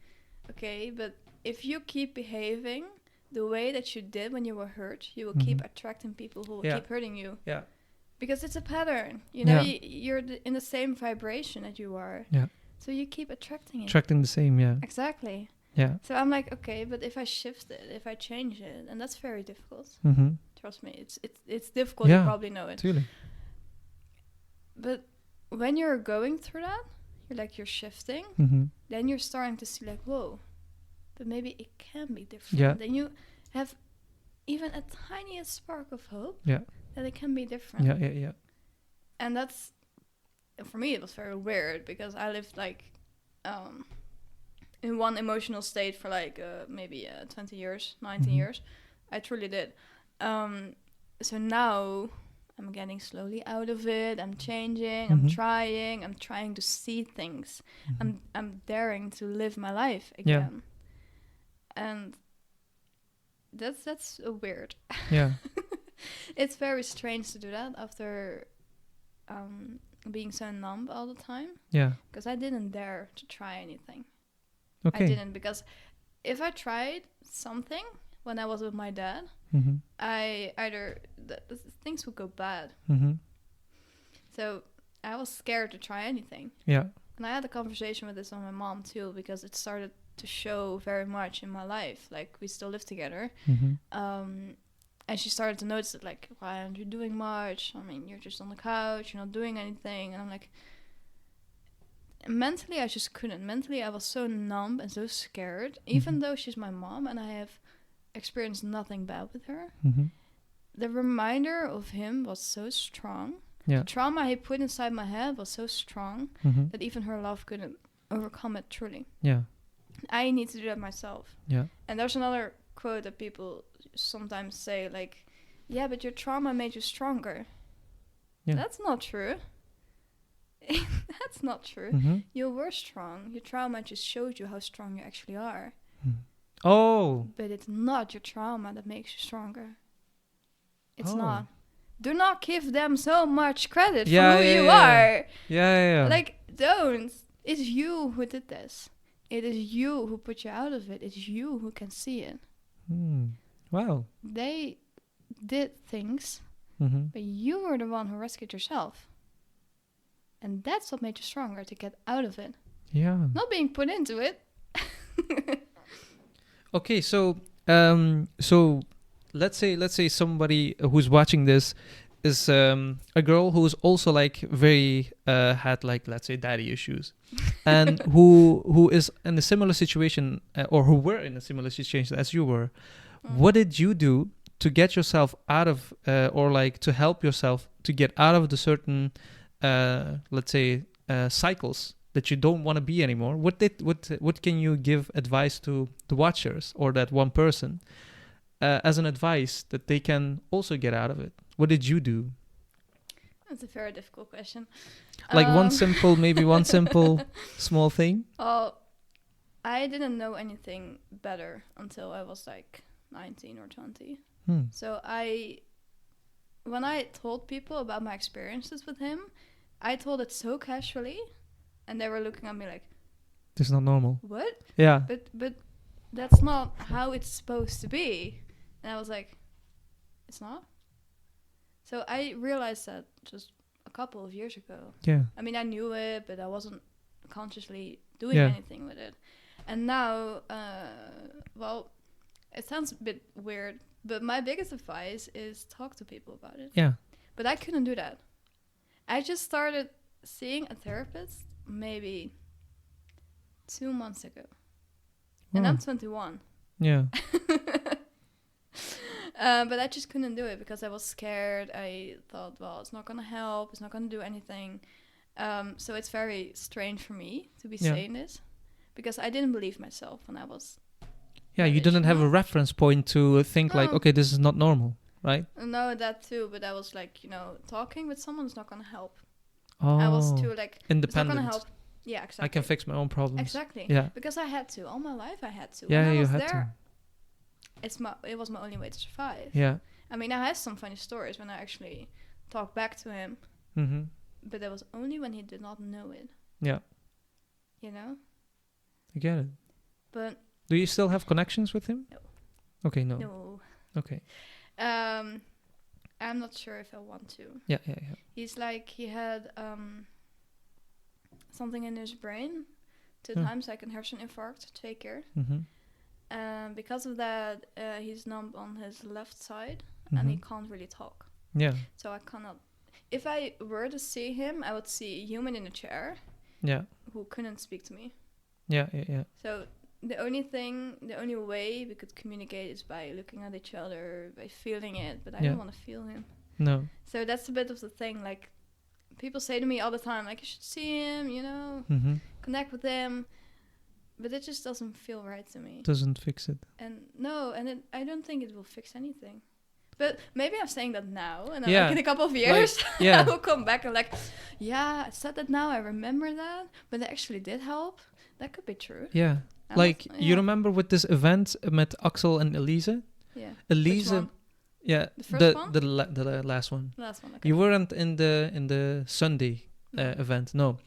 okay, but if you keep behaving the way that you did when you were hurt, you will keep attracting people who will keep hurting you. Yeah. Because it's a pattern. You're in the same vibration that you are. Yeah. So you keep attracting it. Attracting the same, yeah. Exactly. Yeah. So I'm like, okay, but if I shift it, if I change it, and that's very difficult. Mm-hmm. Trust me, it's difficult. You probably know it. Totally. But when you're going through that, you're shifting. Mm-hmm. Then you're starting to see like, whoa, but maybe it can be different. Yeah. Then you have even a tiniest spark of hope. Yeah. That it can be different. Yeah. Yeah. Yeah. And that's, for me, it was very weird because I lived like, in one emotional state for like maybe 20 years, 19 years. I truly did. So now I'm getting slowly out of it. I'm changing. I'm trying to see things. I'm daring to live my life again. And that's weird. Yeah. It's very strange to do that after being so numb all the time. Yeah. Because I didn't dare to try anything. Okay. I didn't, because if I tried something when I was with my dad, I either things would go bad. So I was scared to try anything. Yeah. And I had a conversation with this with my mom too, because it started to show very much in my life. Like, we still live together. And she started to notice it, like, why aren't you doing much? I mean, you're just on the couch, you're not doing anything. And I'm like, mentally, I just couldn't. Mentally, I was so numb and so scared, even though she's my mom and I have experienced nothing bad with her. Mm-hmm. The reminder of him was so strong. Yeah. The trauma he put inside my head was so strong Mm-hmm. that even her love couldn't overcome it truly. Yeah. I need to do that myself. Yeah. And there's another quote that people sometimes say, like, yeah, but your trauma made you stronger. Yeah. That's not true. That's not true. Mm-hmm. You were strong. Your trauma just showed you how strong you actually are. Oh. But it's not your trauma that makes you stronger. It's Oh. not. Do not give them so much credit Yeah, for who yeah, you yeah. are. Yeah. Like, don't. It's you who did this. It is you who put you out of it. It's you who can see it. Wow. They did things, Mm-hmm. but you were the one who rescued yourself. And that's what made you stronger, to get out of it. Yeah. Not being put into it. Okay, so let's say somebody who's watching this is a girl who's also like very had like, let's say, daddy issues, and who is in a similar situation or who were in a similar situation as you were. What did you do to get yourself out of or like to help yourself to get out of the certain let's say cycles that you don't want to be anymore? What can you give advice to the watchers or that one person as an advice that they can also get out of it? What did you do? That's a very difficult question. Like one simple small thing? Oh, I didn't know anything better until I was like 19 or 20. So when I told people about my experiences with him, I told it so casually, and they were looking at me like, "This is not normal." What? Yeah. But that's not how it's supposed to be. And I was like, it's not? So I realized that just a couple of years ago. Yeah. I mean, I knew it, but I wasn't consciously doing Yeah. anything with it. And now, well, it sounds a bit weird, but my biggest advice is talk to people about it. Yeah. But I couldn't do that. I just started seeing a therapist maybe 2 months ago. And I'm 21. Yeah. But I just couldn't do it because I was scared. I thought, well, it's not going to help. It's not going to do anything. So it's very strange for me to be saying this because I didn't believe myself when I was... Yeah, you didn't have a reference point to think like, okay, this is not normal, right? No, that too. But I was like, talking with someone is not going to help. Oh, I was too like, independent. it's not going to help. Yeah, exactly. I can fix my own problems. Exactly. Yeah. Because I had to. All my life I had to. Yeah, when I you was had there, it was my only way to survive. Yeah. I mean, I have some funny stories when I actually talked back to him. Mm-hmm. But that was only when he did not know it. Yeah. I get it. But... Do you still have connections with him? No. Okay, no. No. Okay. I'm not sure if I want to. Yeah. He's like, he had something in his brain 2 times, like a herseninfarct, 2 keer. Mm-hmm. Because of that, he's numb on his left side and he can't really talk. Yeah. So I cannot... If I were to see him, I would see a human in a chair who couldn't speak to me. Yeah. So the only way we could communicate is by looking at each other, by feeling it, but I don't want to feel him. No. So that's a bit of the thing, like, people say to me all the time, like, you should see him, connect with him, but it just doesn't feel right to me. Doesn't fix it. And I don't think it will fix anything. But maybe I'm saying that now, and then like in a couple of years, I will come back and like, yeah, I said that now, I remember that, but it actually did help. That could be true. Yeah. Like, you remember with this event met Axel and Elise? Yeah. Elise... Which one? Yeah, the first one? The last one. Last one, okay. You weren't in the Sunday event. No,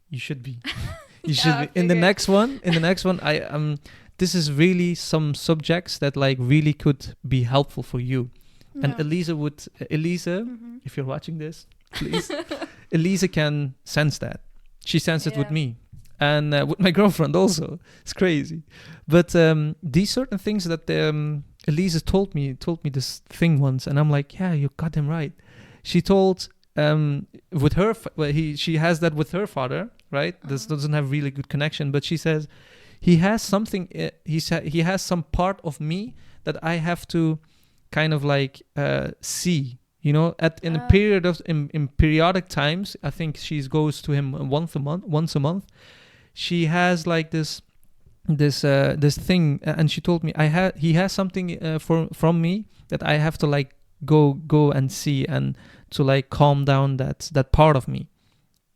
you should be. You should be. In the next one, I this is really some subjects that like really could be helpful for you. No. And Elise, if you're watching this, please, Elise can sense that. She sensed it with me. And with my girlfriend also. It's crazy. But these certain things that Elisa told me this thing once, and I'm like, yeah, you're goddamn right. She told with her she has that with her father, right? This doesn't have really good connection, but she says he has something. He has some part of me that I have to kind of like see. You know, in a period of in periodic times, I think she goes to him once a month. She has like this thing, and she told me he has something from me that I have to like go and see, and to like calm down that part of me.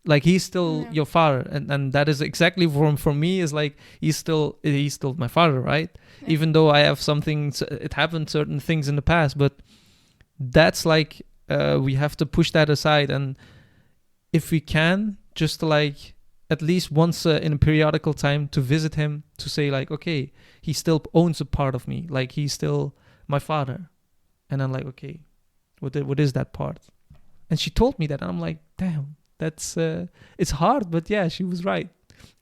Like he's still your father, and that is exactly for me is like he's still my father, right? Yeah. Even though I have something, it happened certain things in the past, but that's like we have to push that aside, and if we can, just like at least once in a periodical time to visit him, to say like, okay, he still owns a part of me, like he's still my father. And I'm like, okay, what is that part? And she told me that, and I'm like, damn, that's it's hard, but yeah, she was right.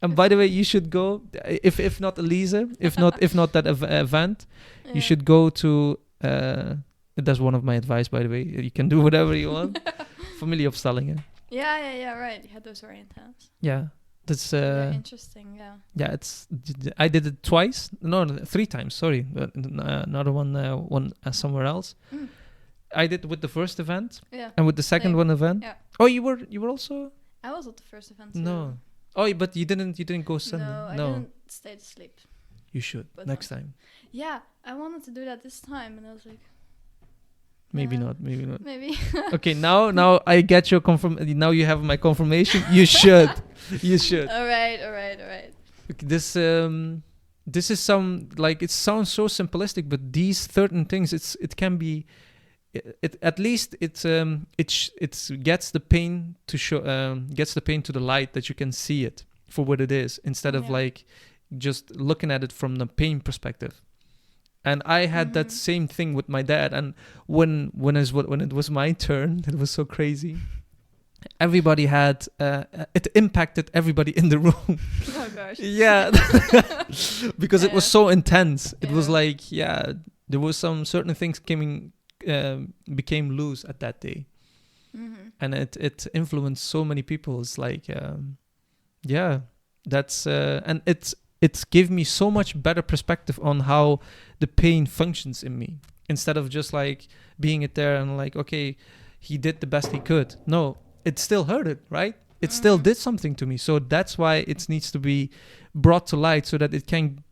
And by the way, you should go, if not Elisa, if not that event, you should go to that's one of my advice, by the way. You can do whatever you want. Familieopstellingen. Yeah, right. Yeah, those were intense. Yeah, that's very interesting. Yeah, I did it twice. No, 3 times. Sorry, another one somewhere else. I did with the first event. Yeah. And with the second one event. Yeah. Oh, you were also. I was at the first event too. No. Oh, but you didn't go Sunday. No, I didn't stay to sleep. You should next time. Yeah, I wanted to do that this time, and I was like. Maybe not. Maybe. Okay, now I get your now you have my confirmation. You should. You should. All right. Okay, this is some, like, it sounds so simplistic, but these certain things, it can be, at least it gets the pain to show, gets the pain to the light, that you can see it for what it is, instead of like just looking at it from the pain perspective. And I had that same thing with my dad. And when it was my turn, it was so crazy. Everybody had it impacted everybody in the room. Oh gosh. Yeah, because it was so intense. It was like, there was some certain things became loose at that day, and it influenced so many people. It's like, that's and it gave me so much better perspective on how the pain functions in me, instead of just like being it there and like, okay, he did the best he could. No, it still hurted, right? It still did something to me. So that's why it needs to be brought to light, so that it can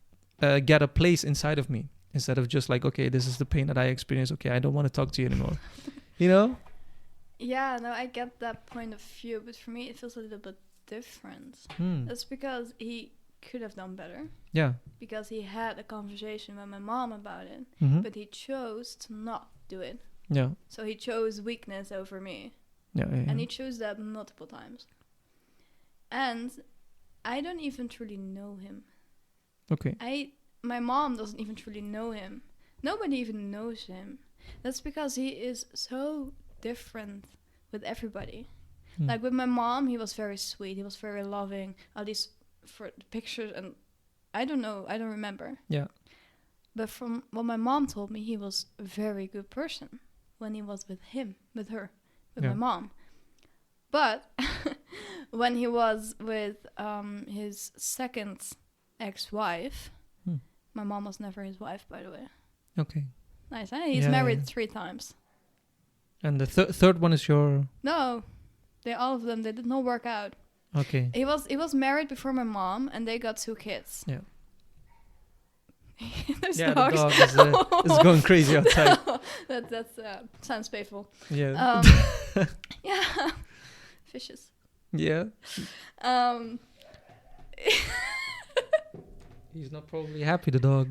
get a place inside of me, instead of just like, okay, this is the pain that I experience. Okay, I don't want to talk to you anymore. You know? Yeah, no, I get that point of view, but for me it feels a little bit different. That's because he could have done better. Yeah. Because he had a conversation with my mom about it, but he chose to not do it. Yeah. So he chose weakness over me. Yeah. And he chose that multiple times. And I don't even truly know him. Okay. My mom doesn't even truly know him. Nobody even knows him. That's because he is so different with everybody. Like with my mom, he was very sweet. He was very loving. At least for the pictures, and I don't know, I don't remember. Yeah. But from what my mom told me, he was a very good person when he was with her, my mom. But when he was with his second ex-wife, my mom was never his wife, by the way. Okay. Nice, eh? He's married 3 times. And the third one is your... No, all of them, they did not work out. Okay. He was married before my mom, and they got 2 kids. Yeah. The dog is going crazy outside. that sounds painful. Yeah. Yeah. Fishes. Yeah. He's not probably happy, the dog.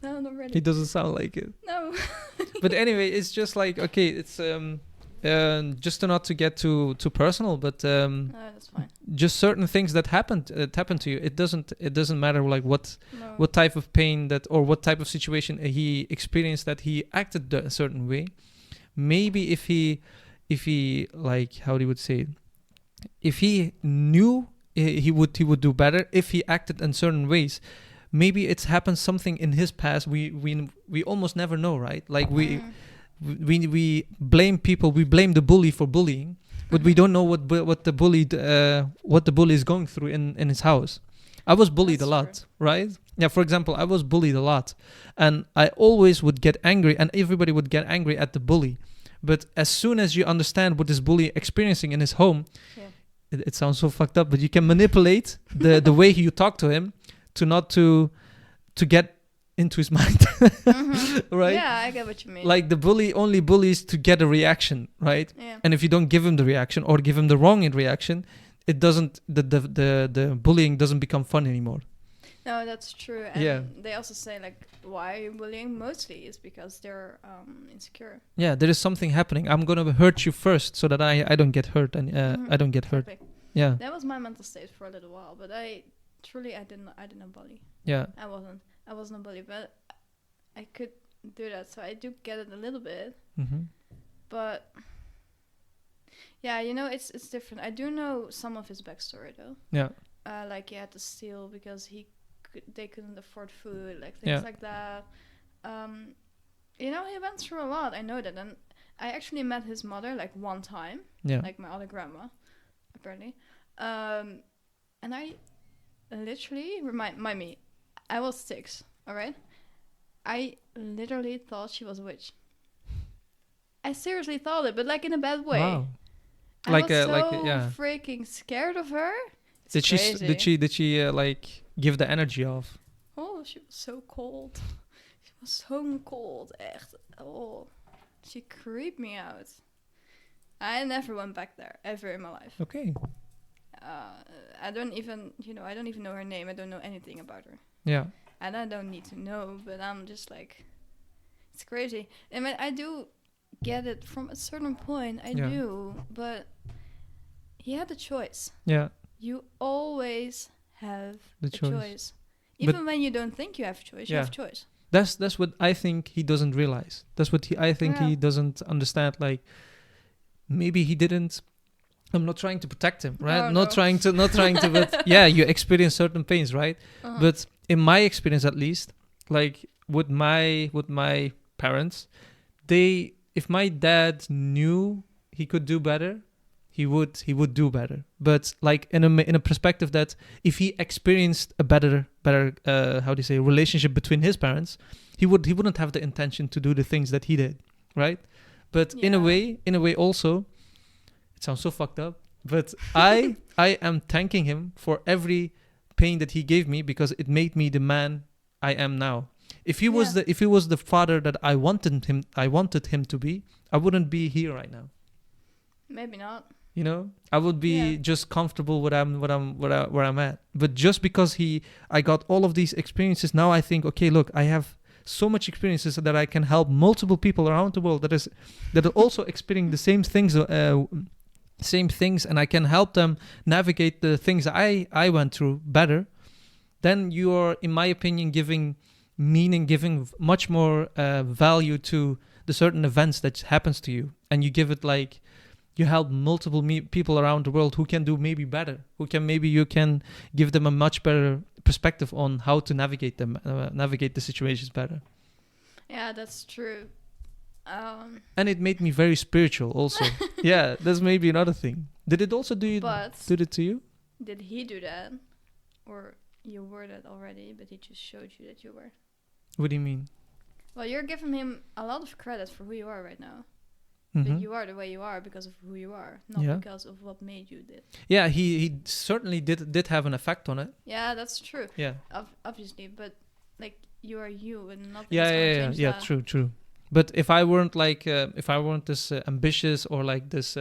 No, not really. He doesn't sound like it. No. But anyway, it's just like, okay, it's just not to get too personal, but no, that's fine. Just certain things that happened to you. It doesn't matter like what type of pain that, or what type of situation he experienced, that he acted a certain way. Maybe if he like, how do you would say it? If he knew he would do better if he acted in certain ways. maybe it's happened something in his past. We almost never know, right? Like we blame people. We blame the bully for bullying, but we don't know what the bully is going through in his house. I was bullied That's a lot, true. right? Yeah, for example, I was bullied a lot, and I always would get angry, and everybody would get angry at the bully. But as soon as you understand what this bully experiencing in his home, Yeah. it sounds so fucked up, but you can manipulate the way you talk to him to get into his mind, right? Yeah, I get what you mean. Like the bully only bullies to get a reaction, right? Yeah. And if you don't give him the reaction or give him the wrong reaction, it doesn't the bullying doesn't become fun anymore. No, that's true. And Yeah. they also say like, why are you bullying? Mostly is because they're insecure. Yeah, there is something happening. I'm gonna hurt you first so that I don't get hurt, and I don't get hurt. Exactly. Yeah, That was my mental state for a little while, but I didn't bully. yeah, I wasn't a bully, but I could do that, so I do get it a little bit. But yeah, it's different. I do know some of his backstory though. yeah, Like he had to steal because they couldn't afford food, like things Yeah. like that. He went through a lot. I know that, and I actually met his mother like one time, yeah. like my other grandma, apparently. And I literally remind me, I was 6. All right, I literally thought she was a witch. I seriously thought it, but like in a bad way. Wow. I Like, was like, so yeah. freaking scared of her. It's Did crazy. she like give the energy off? Oh, she was so cold. She was so cold, echt. Oh, she creeped me out. I never went back there ever in my life. Okay. I don't even know her name. I don't know anything about her, Yeah. and I don't need to know. But I'm just like, it's crazy. I mean, I do get it from a certain point. I Yeah. do, but he had a choice. Yeah. You always have The a choice. choice. Even when you don't think you have a choice, you Yeah. have a choice. That's what I think he doesn't realize. That's what I think Yeah. he doesn't understand. Like maybe he didn't. I'm not trying to protect him, right? Oh, not no. trying to. But yeah, you experience certain pains, right? Uh-huh. But in my experience, at least, like with my parents, if my dad knew he could do better, he would do better. But like in a perspective that if he experienced a better how do you say relationship between his parents, he wouldn't have the intention to do the things that he did, right? But in a way also, it sounds so fucked up, but I am thanking him for every pain that he gave me because it made me the man I am now. If he was the father that I wanted him to be, I wouldn't be here right now. Maybe not. You know, I would be just comfortable where I'm at. But just because I got all of these experiences, now I think, okay, look, I have so much experiences that I can help multiple people around the world that are also experiencing the same things, and I can help them navigate the things I went through better. Then you are, in my opinion, giving much more value to the certain events that happens to you, and you give it like you help multiple people around the world who can do maybe better, you can give them a much better perspective on how to navigate the situations better. Yeah, that's true. And it made me very spiritual also. Yeah, that's maybe another thing. Did it also do it to you? Did he do that? Or you were that already, but he just showed you that you were? What do you mean? Well, you're giving him a lot of credit for who you are right now. Mm-hmm. But you are the way you are because of who you are, not because of what made you did. Yeah, he certainly did have an effect on it. Yeah, that's true. Yeah. Obviously, but like you are you, and nothing. Yeah. True. But if I weren't this ambitious or like this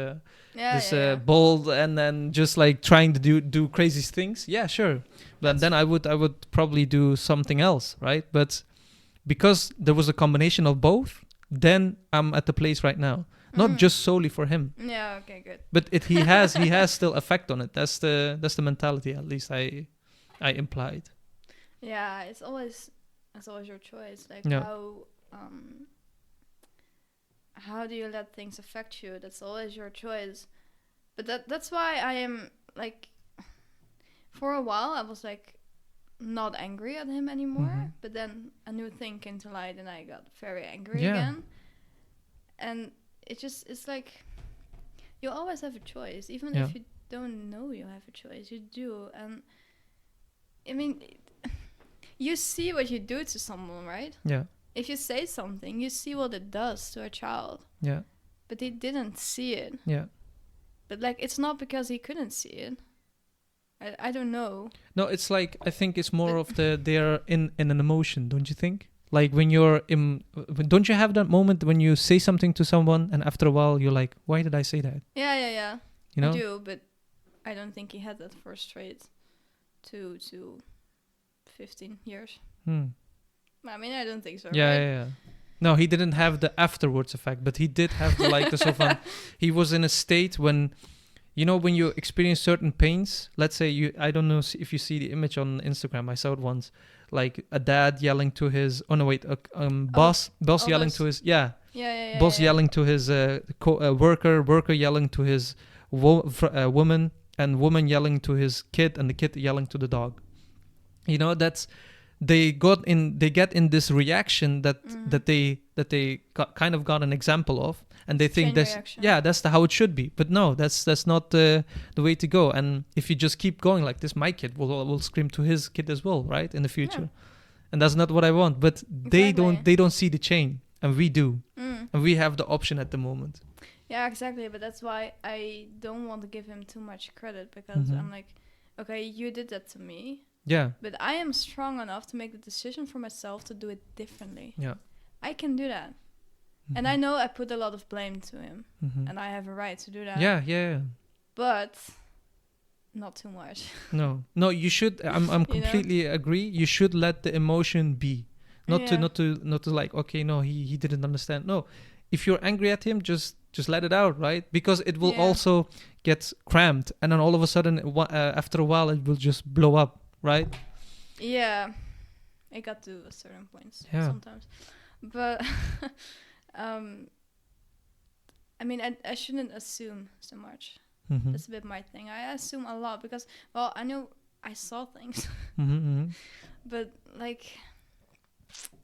bold and then just like trying to do crazy things, yeah, sure. But then I would probably do something else, right? But because there was a combination of both, then I'm at the place right now. Not just solely for him. Yeah. Okay. Good. But he has still effect on it. That's the mentality, at least I implied. Yeah. It's always your choice. Like how do you let things affect you? That's always your choice. But that's why I am like, for a while I was like not angry at him anymore. Mhm. But then a new thing came to light, and I got very angry Yeah. again. And it's like you always have a choice, even Yeah. if you don't know you have a choice. You do, and I mean, you see what you do to someone, right? Yeah. If you say something, you see what it does to a child. Yeah. But he didn't see it. Yeah. But like, it's not because he couldn't see it. I don't know. No, it's like I think it's more But- of they're in an emotion, don't you think? Like when you're in, don't you have that moment when you say something to someone and after a while you're like, why did I say that? Yeah. You know? I do, but I don't think he had that first trait to 15 years. Hmm. I mean, I don't think so. Yeah, right? yeah. No, he didn't have the afterwards effect, but he did have the like the so fun. He was in a state when, you know, when you experience certain pains. Let's say I don't know if you see the image on Instagram. I saw it once, like a dad yelling to his. Oh no, wait, boss yelling those- to his Yeah. boss yelling to his worker yelling to his woman, and woman yelling to his kid, and the kid yelling to the dog. You know, that's they get in this reaction that Mhm. that they kind of got an example of, and they think Chain that's reaction. that's how it should be. But no, that's not the way to go. And if you just keep going like this, my kid will scream to his kid as well, right, in the future. And that's not what I want. But Exactly. they don't see the chain, and we do. Mm. And we have the option at the moment. Yeah, exactly. But that's why I don't want to give him too much credit, because Mhm. I'm like, okay, you did that to me, Yeah. but I am strong enough to make the decision for myself to do it differently. Yeah. I can do that. And I know I put a lot of blame to him, Mhm. and I have a right to do that. Yeah. But not too much. No, you should. I'm You know? completely agree. You should let the emotion be, not Yeah. to like. Okay, no, he didn't understand. No, if you're angry at him, just let it out, right? Because it will Yeah. also get cramped, and then all of a sudden, after a while, it will just blow up, right? Yeah, it got to a certain point Yeah. sometimes, but I mean, I shouldn't assume so much. Mm-hmm. That's a bit my thing. I assume a lot because, well, I know I saw things, Mm-hmm. but like,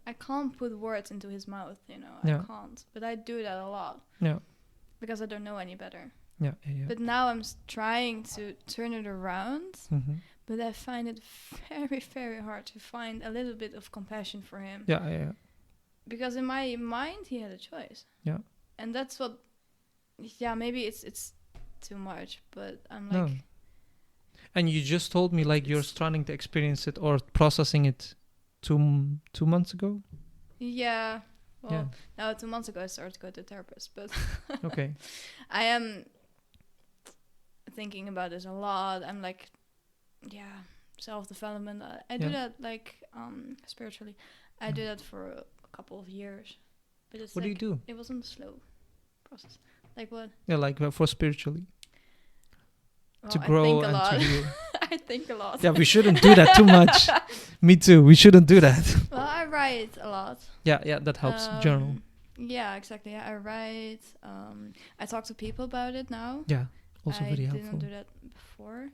I can't put words into his mouth, you know. Yeah. I can't, but I do that a lot. Yeah. Because I don't know any better. Yeah. But now I'm trying to turn it around. Mm-hmm. But I find it very, very hard to find a little bit of compassion for him. Yeah. Because in my mind, he had a choice. Yeah. And that's what... Yeah, maybe it's too much, but I'm No. like... And you just told me like you're starting to experience it or processing it 2 months ago. Yeah. Well, Yeah. now 2 months ago I started to go to a therapist, but Okay. I am thinking about this a lot. I'm like, yeah, self-development. I do Yeah. that like spiritually. I do that for a couple of years. But it's What like, do you do? it wasn't a slow process. Like what? Yeah, like for spiritually Well, to I grow think a and lot. to heal. I think a lot. Yeah, we shouldn't do that too much. Me too. We shouldn't do that. Well, I write a lot. Yeah, that helps. Journal. Yeah, exactly. Yeah, I write. I talk to people about it now. Yeah, also I very helpful. didn't do that before.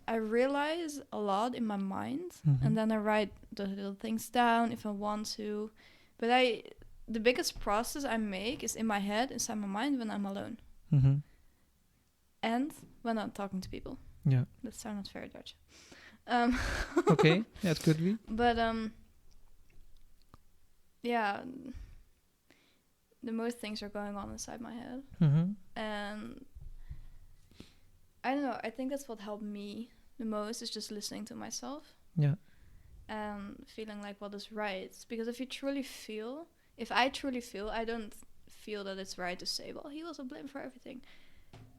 I realize a lot in my mind, Mhm. and then I write the little things down if I want to. But the biggest process I make is in my head, inside my mind, when I'm alone, Mm-hmm. and when I'm talking to people. Yeah. That sounds very Dutch. Okay. Yeah, it could be. But yeah, the most things are going on inside my head, Mm-hmm. and I don't know. I think that's what helped me the most, is just listening to myself Yeah. and feeling like what is right. Because if I truly feel, I don't feel that it's right to say, well, he was to blame for everything.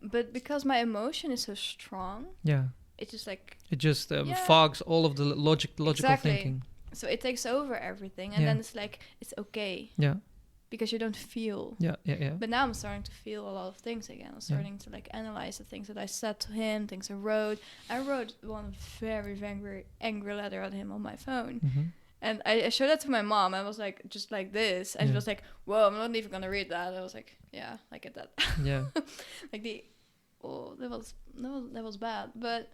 But because my emotion is so strong, Yeah. it's just like, It just Yeah. fogs all of the logical Exactly. thinking. so it takes over everything, and Yeah. then it's like, it's okay Yeah. because you don't feel. Yeah. But now I'm starting to feel a lot of things again. I'm starting to like analyze the things that I said to him, things I wrote. I wrote one very, very angry letter at him on my phone. Mm-hmm. And I showed that to my mom. I was like, just like this. And she Yeah. was like, whoa, I'm not even going to read that. I was like, yeah, I get that. Yeah. Like that was bad. But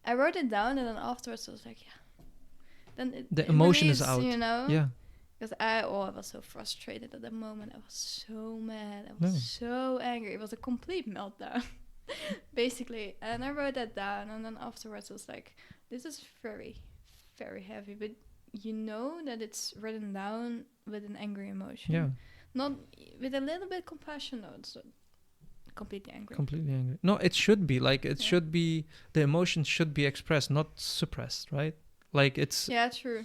I wrote it down, and then afterwards I was like, yeah, then The it emotion is release, out. you know. Yeah. Because I was so frustrated at that moment. I was so mad. I No. was so angry. It was a complete meltdown, basically. And I wrote that down. And then afterwards, I was like, this is very, very heavy. But you know that it's written down with an angry emotion. Yeah. Not with a little bit compassion. No, it's completely angry. Completely angry. No, it should be like it Yeah. should be. The emotion should be expressed, not suppressed, right? Like it's Yeah, true.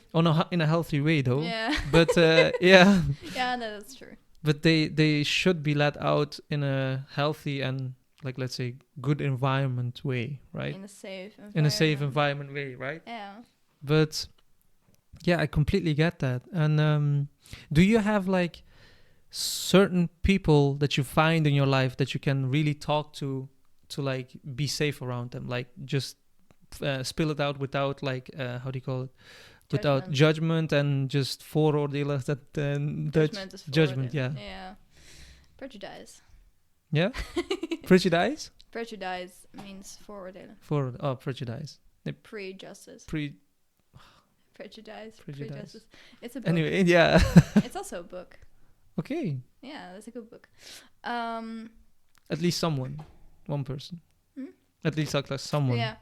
in a healthy way, though. Yeah. But yeah, Yeah, no, that's true. but they should be let out in a healthy and, like, let's say, good environment way, right? In a safe environment. In a safe environment way, right? Yeah. But yeah, I completely get that. And do you have like certain people that you find in your life that you can really talk to like be safe around them, like just spill it out without like how do you call it, without judgment and just vooroordelen, that Dutch Judgment is judgment, forwarded. yeah. Yeah. Prejudice. Yeah. Prejudice Prejudice means vooroordelen. prejudice Prejustice. Prejudice. Prejudice. It's a book. Anyway, yeah. It's also a book. Okay, Yeah, that's a good book. at least one person. Hmm? At least like someone. Yeah.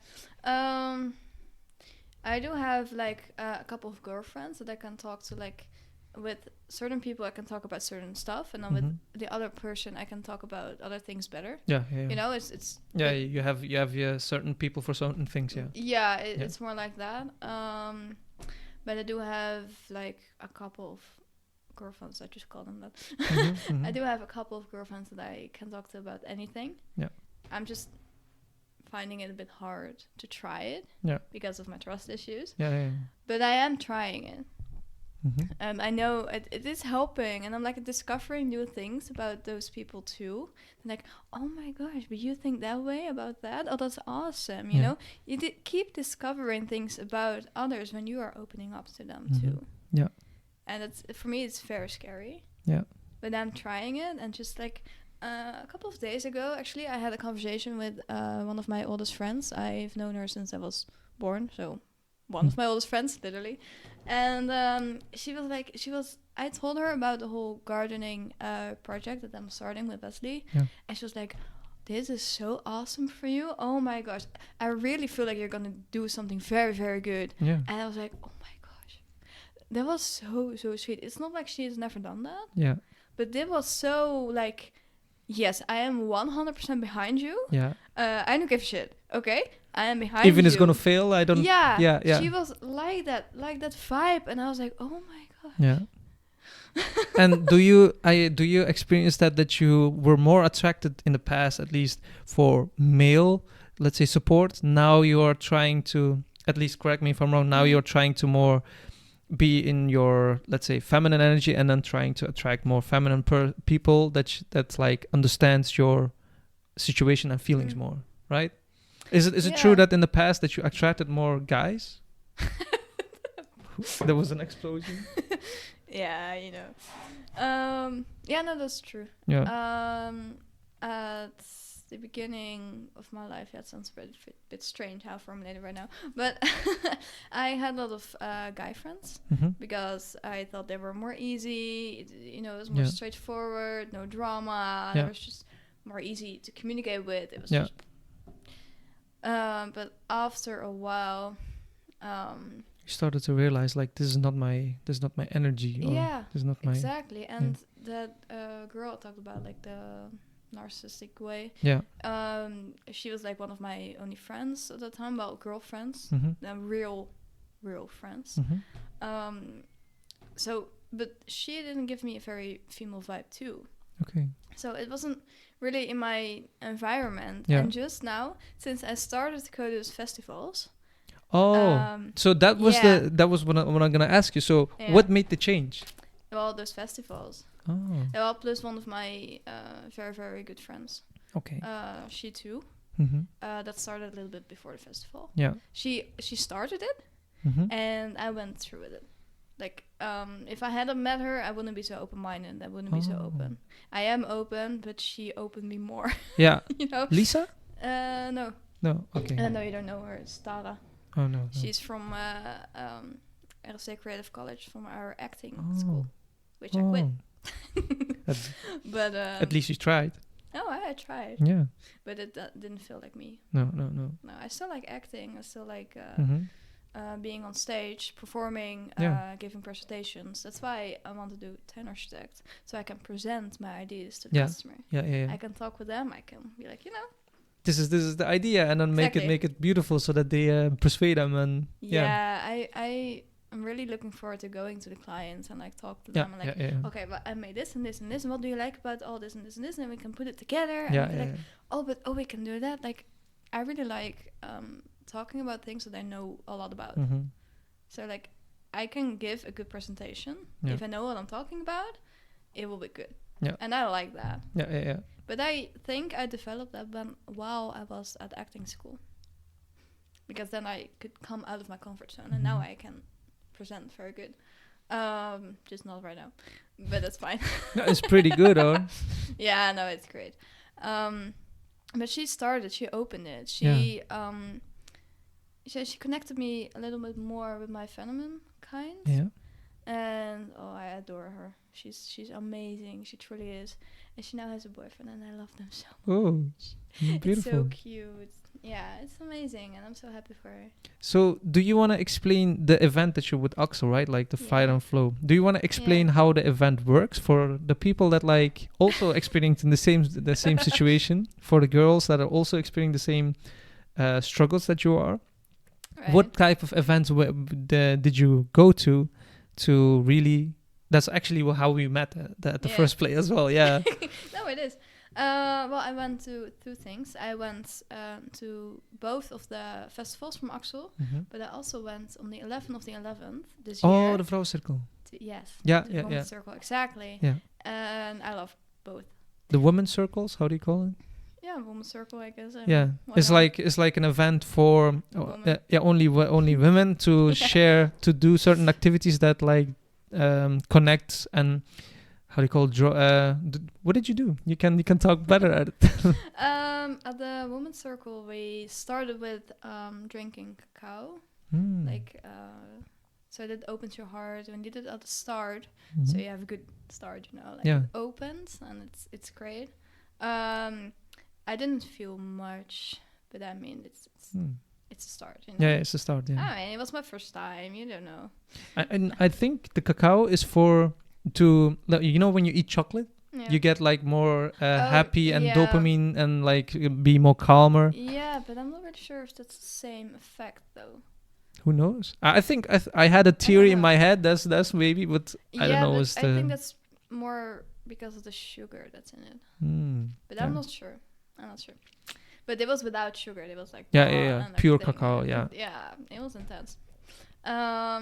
I do have like a couple of girlfriends that I can talk to. Like with certain people, I can talk about certain stuff, and then with the other person, I can talk about other things better. Yeah, yeah. You know, it's Yeah, you have certain people for certain things. Yeah. Yeah, it's more like that. But I do have like a couple of girlfriends. I just call them that. I do have a couple of girlfriends that I can talk to about anything. Yeah. I'm just finding it a bit hard to try it. Yeah. Because of my trust issues. Yeah. But I am trying it. And I know it is helping, and I'm like discovering new things about those people too. And like, oh my gosh, but you think that way about that? Oh, that's awesome. You know, you keep discovering things about others when you are opening up to them too. Yeah. And it's, for me, it's very scary. Yeah. But I'm trying it, and just like a couple of days ago, actually, I had a conversation with one of my oldest friends. I've known her since I was born, so one of my oldest friends, literally. And I told her about the whole gardening project that I'm starting with Leslie. Yeah. And she was like, this is so awesome for you. Oh my gosh. I really feel like you're going to do something very, very good. Yeah. And I was like, oh my gosh. That was so, so sweet. It's not like she has never done that. Yeah. But that was so like, yes, I am 100% behind you. Yeah. I don't give a shit. Okay? I am behind you. Even it's gonna fail, I don't... Yeah. Yeah. She was like that vibe. And I was like, oh my gosh. Yeah. And do you experience that you were more attracted in the past, at least for male, let's say, support? Now you are trying to, at least correct me if I'm wrong, now you're trying to more be in your, let's say, feminine energy, and then trying to attract more feminine people that like understands your situation and feelings more, right? Is it true that in the past that you attracted more guys? There was an explosion. Yeah, you know. Yeah, no, that's true. Yeah. At the beginning of my life, it sounds a bit strange how I formulate it right now, but I had a lot of guy friends because I thought they were more easy. You know, it was more straightforward, no drama. It was just more easy to communicate with. It was just. But after a while, you started to realize like this is not my energy. Or this is not my exactly. And that girl I talked about, like the narcissistic way. Yeah. She was like one of my only friends at the time. Well, girlfriends, real friends. So, but she didn't give me a very female vibe too. Okay. So it wasn't really in my environment. Yeah. And just now, since I started to go to those festivals. Oh, so that was what I'm gonna ask you. So what made the change? Well, those festivals. Oh. Well, plus one of my very, very good friends. Okay. She too. That started a little bit before the festival. Yeah. She started it, and I went through with it. Like, if I hadn't met her, I wouldn't be so open-minded. I wouldn't be so open. I am open, but she opened me more. Yeah. You know. Lisa? No. No. Okay. No, you don't know her. It's Tara. Oh no. She's from RSC Creative College from our acting Oh. school, which I quit. At, But at least you tried. oh, I tried, Yeah. but it didn't feel like me. No. No, I still like acting. I still like Mhm. being on stage, performing, Yeah. giving presentations. That's why I want to do tuinarchitect, so I can present my ideas to the Yeah. customer. Yeah. I can talk with them. I can be like, This is the idea, and then Exactly. make it beautiful so that they persuade them, and I'm really looking forward to going to the clients and like talk to yeah, them and like, yeah. okay, but I made this and this and this, and what do you like about all this and this and this, and we can put it together. And Yeah, I'll be yeah, like, we can do that. Like, I really like talking about things that I know a lot about. Mm-hmm. So like, I can give a good presentation if I know what I'm talking about. It will be good. Yeah, and I like that. Yeah. But I think I developed that while I was at acting school, because then I could come out of my comfort zone, and now I can present very good. Just not right now, but that's fine. It's pretty good, or? Yeah, no, it's great. But she opened it. She connected me a little bit more with my feminine kind. Yeah. And I adore her. She's amazing. She truly is. And she now has a boyfriend, and I love them so much. Oh, beautiful. It's so cute. Yeah, it's amazing, and I'm so happy for her. So, do you want to explain the event that you with Axel, right? Like the Fire and Flow. Do you want to explain how the event works for the people that like also experiencing the same situation, for the girls that are also experiencing the same struggles that you are? Right. What type of events did you go to really? That's actually how we met at the first place as well. Yeah. No, it is. Well, I went to two things. I went to both of the festivals from Axel, but I also went on the 11th of the 11th this year. Oh, the Vrouwencirkel. Yes. Yeah, the Women's Circle, exactly. Yeah. And I love both. The women's circles, how do you call it? Yeah, Women's Circle, I guess. Yeah, it's like an event for only women to share, to do certain activities that like connect, and how do you call it? What did you do? You can talk better at it. At the Women's Circle, we started with drinking cacao, so that opens your heart. We did it at the start, so you have a good start, it opens, and it's great. I didn't feel much, but I mean, it's a start. Yeah, it's a start. Yeah. I mean, it was my first time. You don't know. I think the cacao is when you eat chocolate, you get like more happy and dopamine, and like be more calmer. Yeah, but I'm not really sure if that's the same effect though. Who knows? I think I had a theory in my head. That's maybe, but I don't know. I think that's more because of the sugar that's in it. But I'm not sure. But it was without sugar. It was like pure cacao. Yeah. Yeah, it was intense. But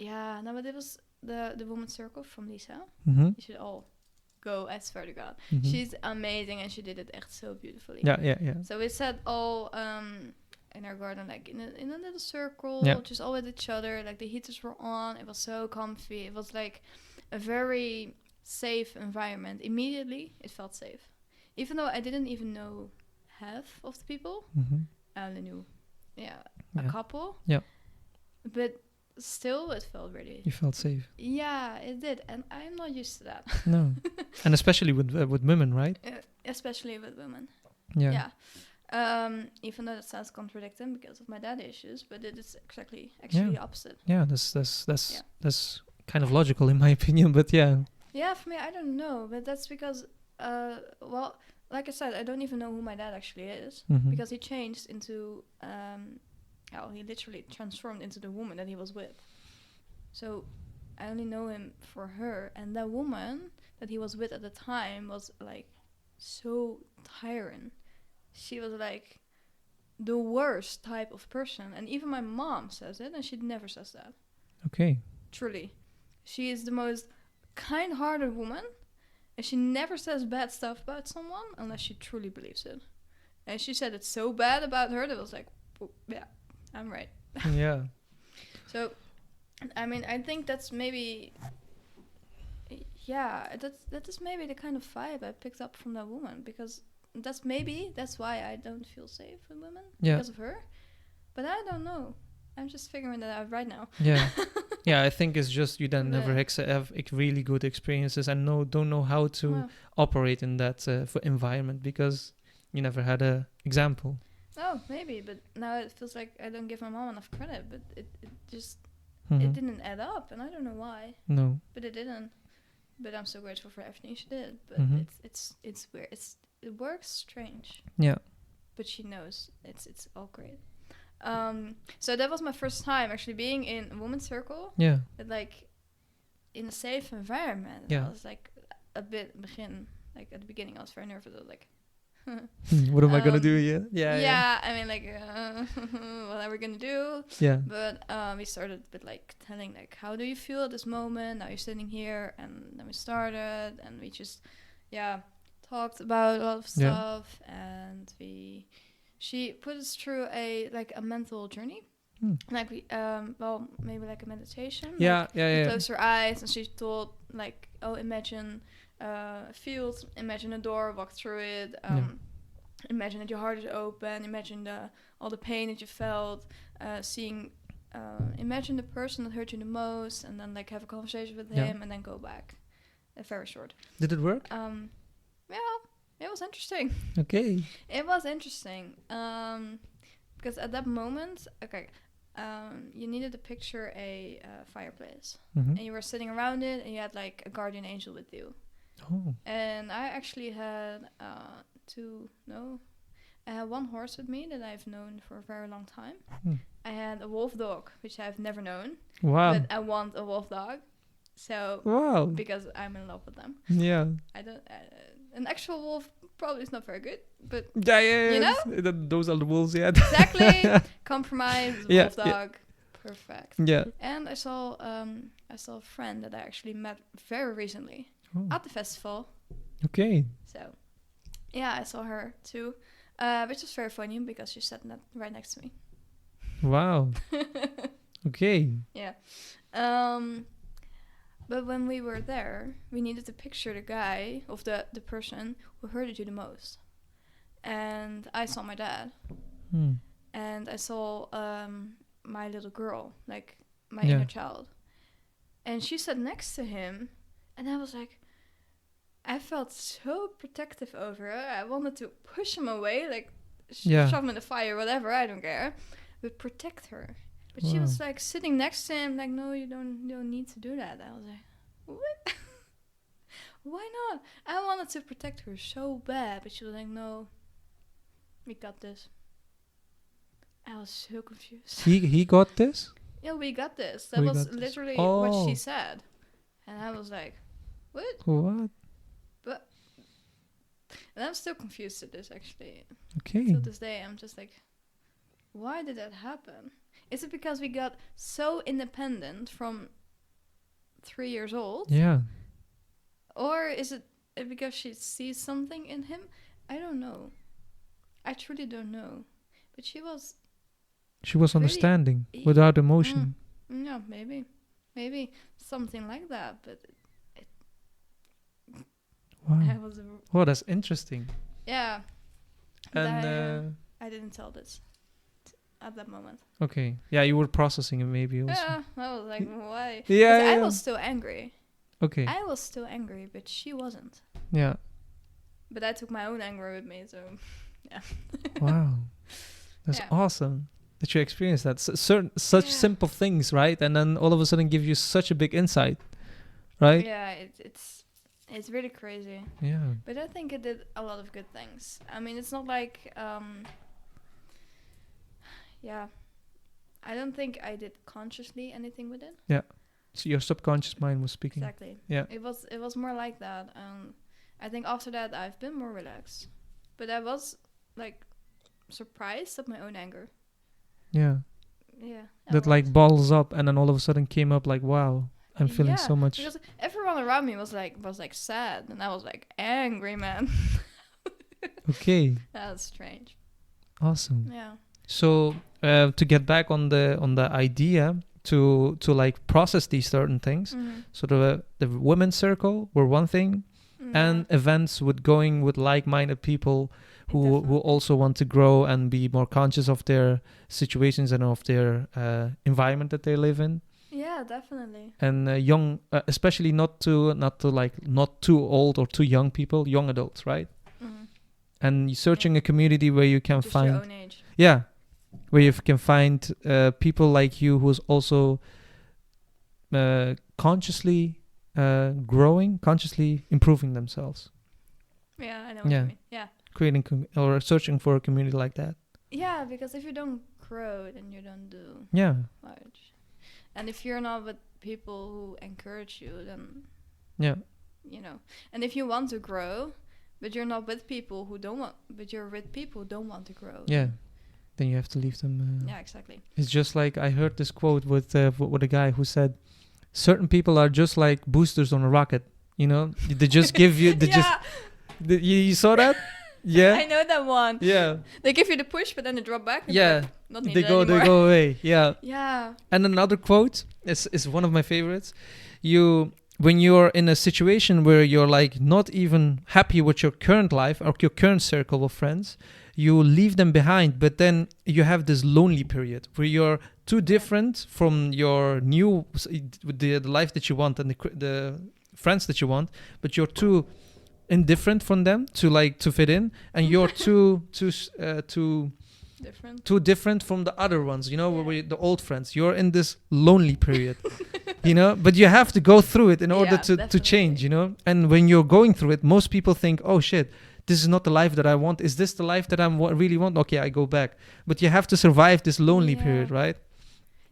it was the Women's Circle from Lisa. You should all go, I swear to God. She's amazing, and she did it echt so beautifully. Yeah. So we sat all in our garden, like in a little circle, just all with each other. Like the heaters were on. It was so comfy. It was like a very safe environment. Immediately, it felt safe. Even though I didn't even know half of the people, I only knew, a couple. Yeah. But still, it felt really... You felt safe. Yeah, it did. And I'm not used to that. No. And especially with women, right? Especially with women. Yeah. Even though that sounds contradicting because of my daddy issues, but it is actually the opposite. Yeah, that's kind of logical in my opinion, but yeah. Yeah, for me, I don't know. But that's because... like I said, I don't even know who my dad actually is, because he changed into, he literally transformed into the woman that he was with. So I only know him for her, and that woman that he was with at the time was like so tyrant. She was like the worst type of person, and even my mom says it, and she never says that. Okay. Truly, she is the most kind-hearted woman. And she never says bad stuff about someone unless she truly believes it. And she said it's so bad about her that it was like, yeah, I'm right. Yeah. So, I mean, I think that's maybe, that is maybe the kind of vibe I picked up from that woman, because that's why I don't feel safe with women because of her. But I don't know. I'm just figuring that out right now. Yeah. Yeah, I think it's just you then never Yeah. have really good experiences and don't know how to Well, operate in that environment because you never had a example. oh, maybe, but now it feels like I don't give my mom enough credit, but it just Mhm. it didn't add up, and I don't know why, No. but it didn't. But I'm so grateful for everything she did. But Mhm. it's weird. It works strange, Yeah. but she knows it's all great. So that was my first time actually being in a women's circle, Yeah. but like in a safe environment. Yeah. I was like a bit like at the beginning I was very nervous. I was like, What am I gonna do here? yeah. I mean, like, what are we gonna do? Yeah. But we started with like telling like, how do you feel at this moment? Now you're sitting here, and then we started, and we just, talked about a lot of Yeah. stuff, and she put us through a mental journey, like we maybe like a meditation. Yeah. Like, Yeah. we Yeah. closed her eyes, and she told like, oh, imagine a field, imagine a door, walk through it. Imagine that your heart is open. Imagine all the pain that you felt. Imagine the person that hurt you the most, and then like have a conversation with him, and then go back. Very short. Did it work? Yeah, it was interesting. Okay. It was interesting because at that moment, you needed to picture a fireplace, Mhm. and you were sitting around it, and you had like a guardian angel with you. Oh. And I actually had I had one horse with me that I've known for a very long time. I had a wolf dog, which I've never known. Wow. But I want a wolf dog. So, Wow. because I'm in love with them. Yeah. I don't... an actual wolf probably is not very good, but... Yeah. Yeah. You know? Those are the wolves, yeah. Exactly. Compromise, wolf dog. Yeah. Perfect. Yeah. And I saw a friend that I actually met very recently at the festival. Okay. So, yeah, I saw her too, which was very funny because she sat right next to me. Wow. Okay. Yeah. But when we were there, we needed to picture the guy of the person who hurted you the most. And I saw my dad. And I saw my little girl, like my inner child. And she sat next to him, and I was like, I felt so protective over her. I wanted to push him away, like shove him in the fire, whatever, I don't care. But protect her. But she was like sitting next to him, like, no, you don't need to do that. I was like, what? Why not? I wanted to protect her so bad, but she was like, no, we got this. I was so confused. He got this? Yeah, we got this. That was literally what she said. And I was like, what? What? And I'm still confused at this, actually. Okay. Till this day, I'm just like, why did that happen? Is it because we got so independent from 3 years old? Yeah. Or is it because she sees something in him? I don't know. I truly don't know. But she was understanding without emotion. Yeah, maybe. Maybe something like that, but... Wow. That's interesting. Yeah. And I didn't tell this at that moment. Okay. Yeah, you were processing it maybe also. Yeah, I was like, why? Yeah. I was still angry. Okay. I was still angry, but she wasn't. Yeah. But I took my own anger with me, so yeah. Wow. That's awesome that you experienced that. Such simple things, right? And then all of a sudden give you such a big insight, right? Yeah, it's really crazy. Yeah. But I think it did a lot of good things. I mean, it's not like, I don't think I did consciously anything with it. Yeah. So your subconscious mind was speaking. Exactly. Yeah. It was more like that. I think after that I've been more relaxed. But I was like surprised at my own anger. Yeah. Yeah. That like balls up and then all of a sudden came up like, wow, I'm feeling so much. Because everyone around me was like sad, and I was like angry, man. Okay. That's strange. Awesome. Yeah. So to get back on the idea to like process these certain things. Mm-hmm. So the women's circle were one thing, and events with like-minded people who Definitely. also want to grow and be more conscious of their situations and of their environment that they live in. Yeah, definitely. And young, especially not too old or too young people, young adults, right? Mm-hmm. And searching a community where you can Just your find, own age. yeah, where you can find people like you who's also consciously growing, consciously improving themselves. Yeah, I know what Yeah. you mean. Yeah. Creating or searching for a community like that. Yeah, because if you don't grow, then you don't do Yeah. much. And if you're not with people who encourage you, then Yeah. you know. And if you want to grow, but you're not with people who don't want, but you're with people who don't want to grow. Yeah. Then you have to leave them. Yeah, exactly. It's just like I heard this quote with a guy who said, "Certain people are just like boosters on a rocket. You know, they just give you. You saw that? Yeah. I know that one. Yeah. They give you the push, but then they drop back. And Yeah. you're like, not They needed go anymore. away. Yeah. Yeah. And another quote is one of my favorites. When you're in a situation where you're like not even happy with your current life or your current circle of friends, you leave them behind, but then you have this lonely period where you're too different from your new the life that you want and the friends that you want, but you're too indifferent from them to fit in, and you're too Different. too different from the other ones, Yeah. the old friends. You're in this lonely period, but you have to go through it in order Yeah, to definitely. change, and when you're going through it, most people think, oh shit, this is not the life that I want. Is this the life that I really want? Okay, I go back. But you have to survive this lonely Yeah. period, right?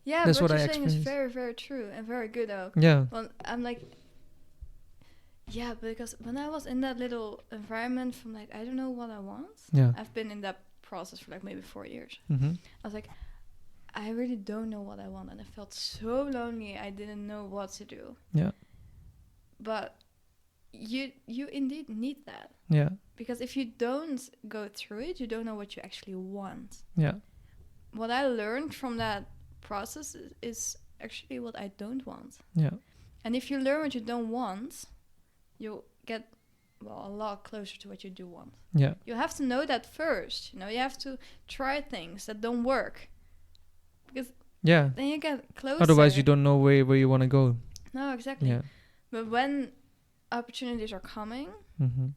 Yeah, That's what what I you're saying is experienced. very, very true and very good though. Yeah. Well, I'm like, yeah, because when I was in that little environment from like, I don't know what I want. Yeah. I've been in that process for like maybe 4 years. Mm-hmm. I was like, I really don't know what I want. And I felt so lonely. I didn't know what to do. Yeah. But you indeed need that. Yeah. Because if you don't go through it, you don't know what you actually want. Yeah. What I learned from that process is actually what I don't want. Yeah. And if you learn what you don't want, you'll get a lot closer to what you do want. Yeah. You have to know that first. You have to try things that don't work. Because Yeah. then you get closer. Otherwise, you don't know where you want to go. No, exactly. Yeah. But when opportunities are coming, Mm-hmm.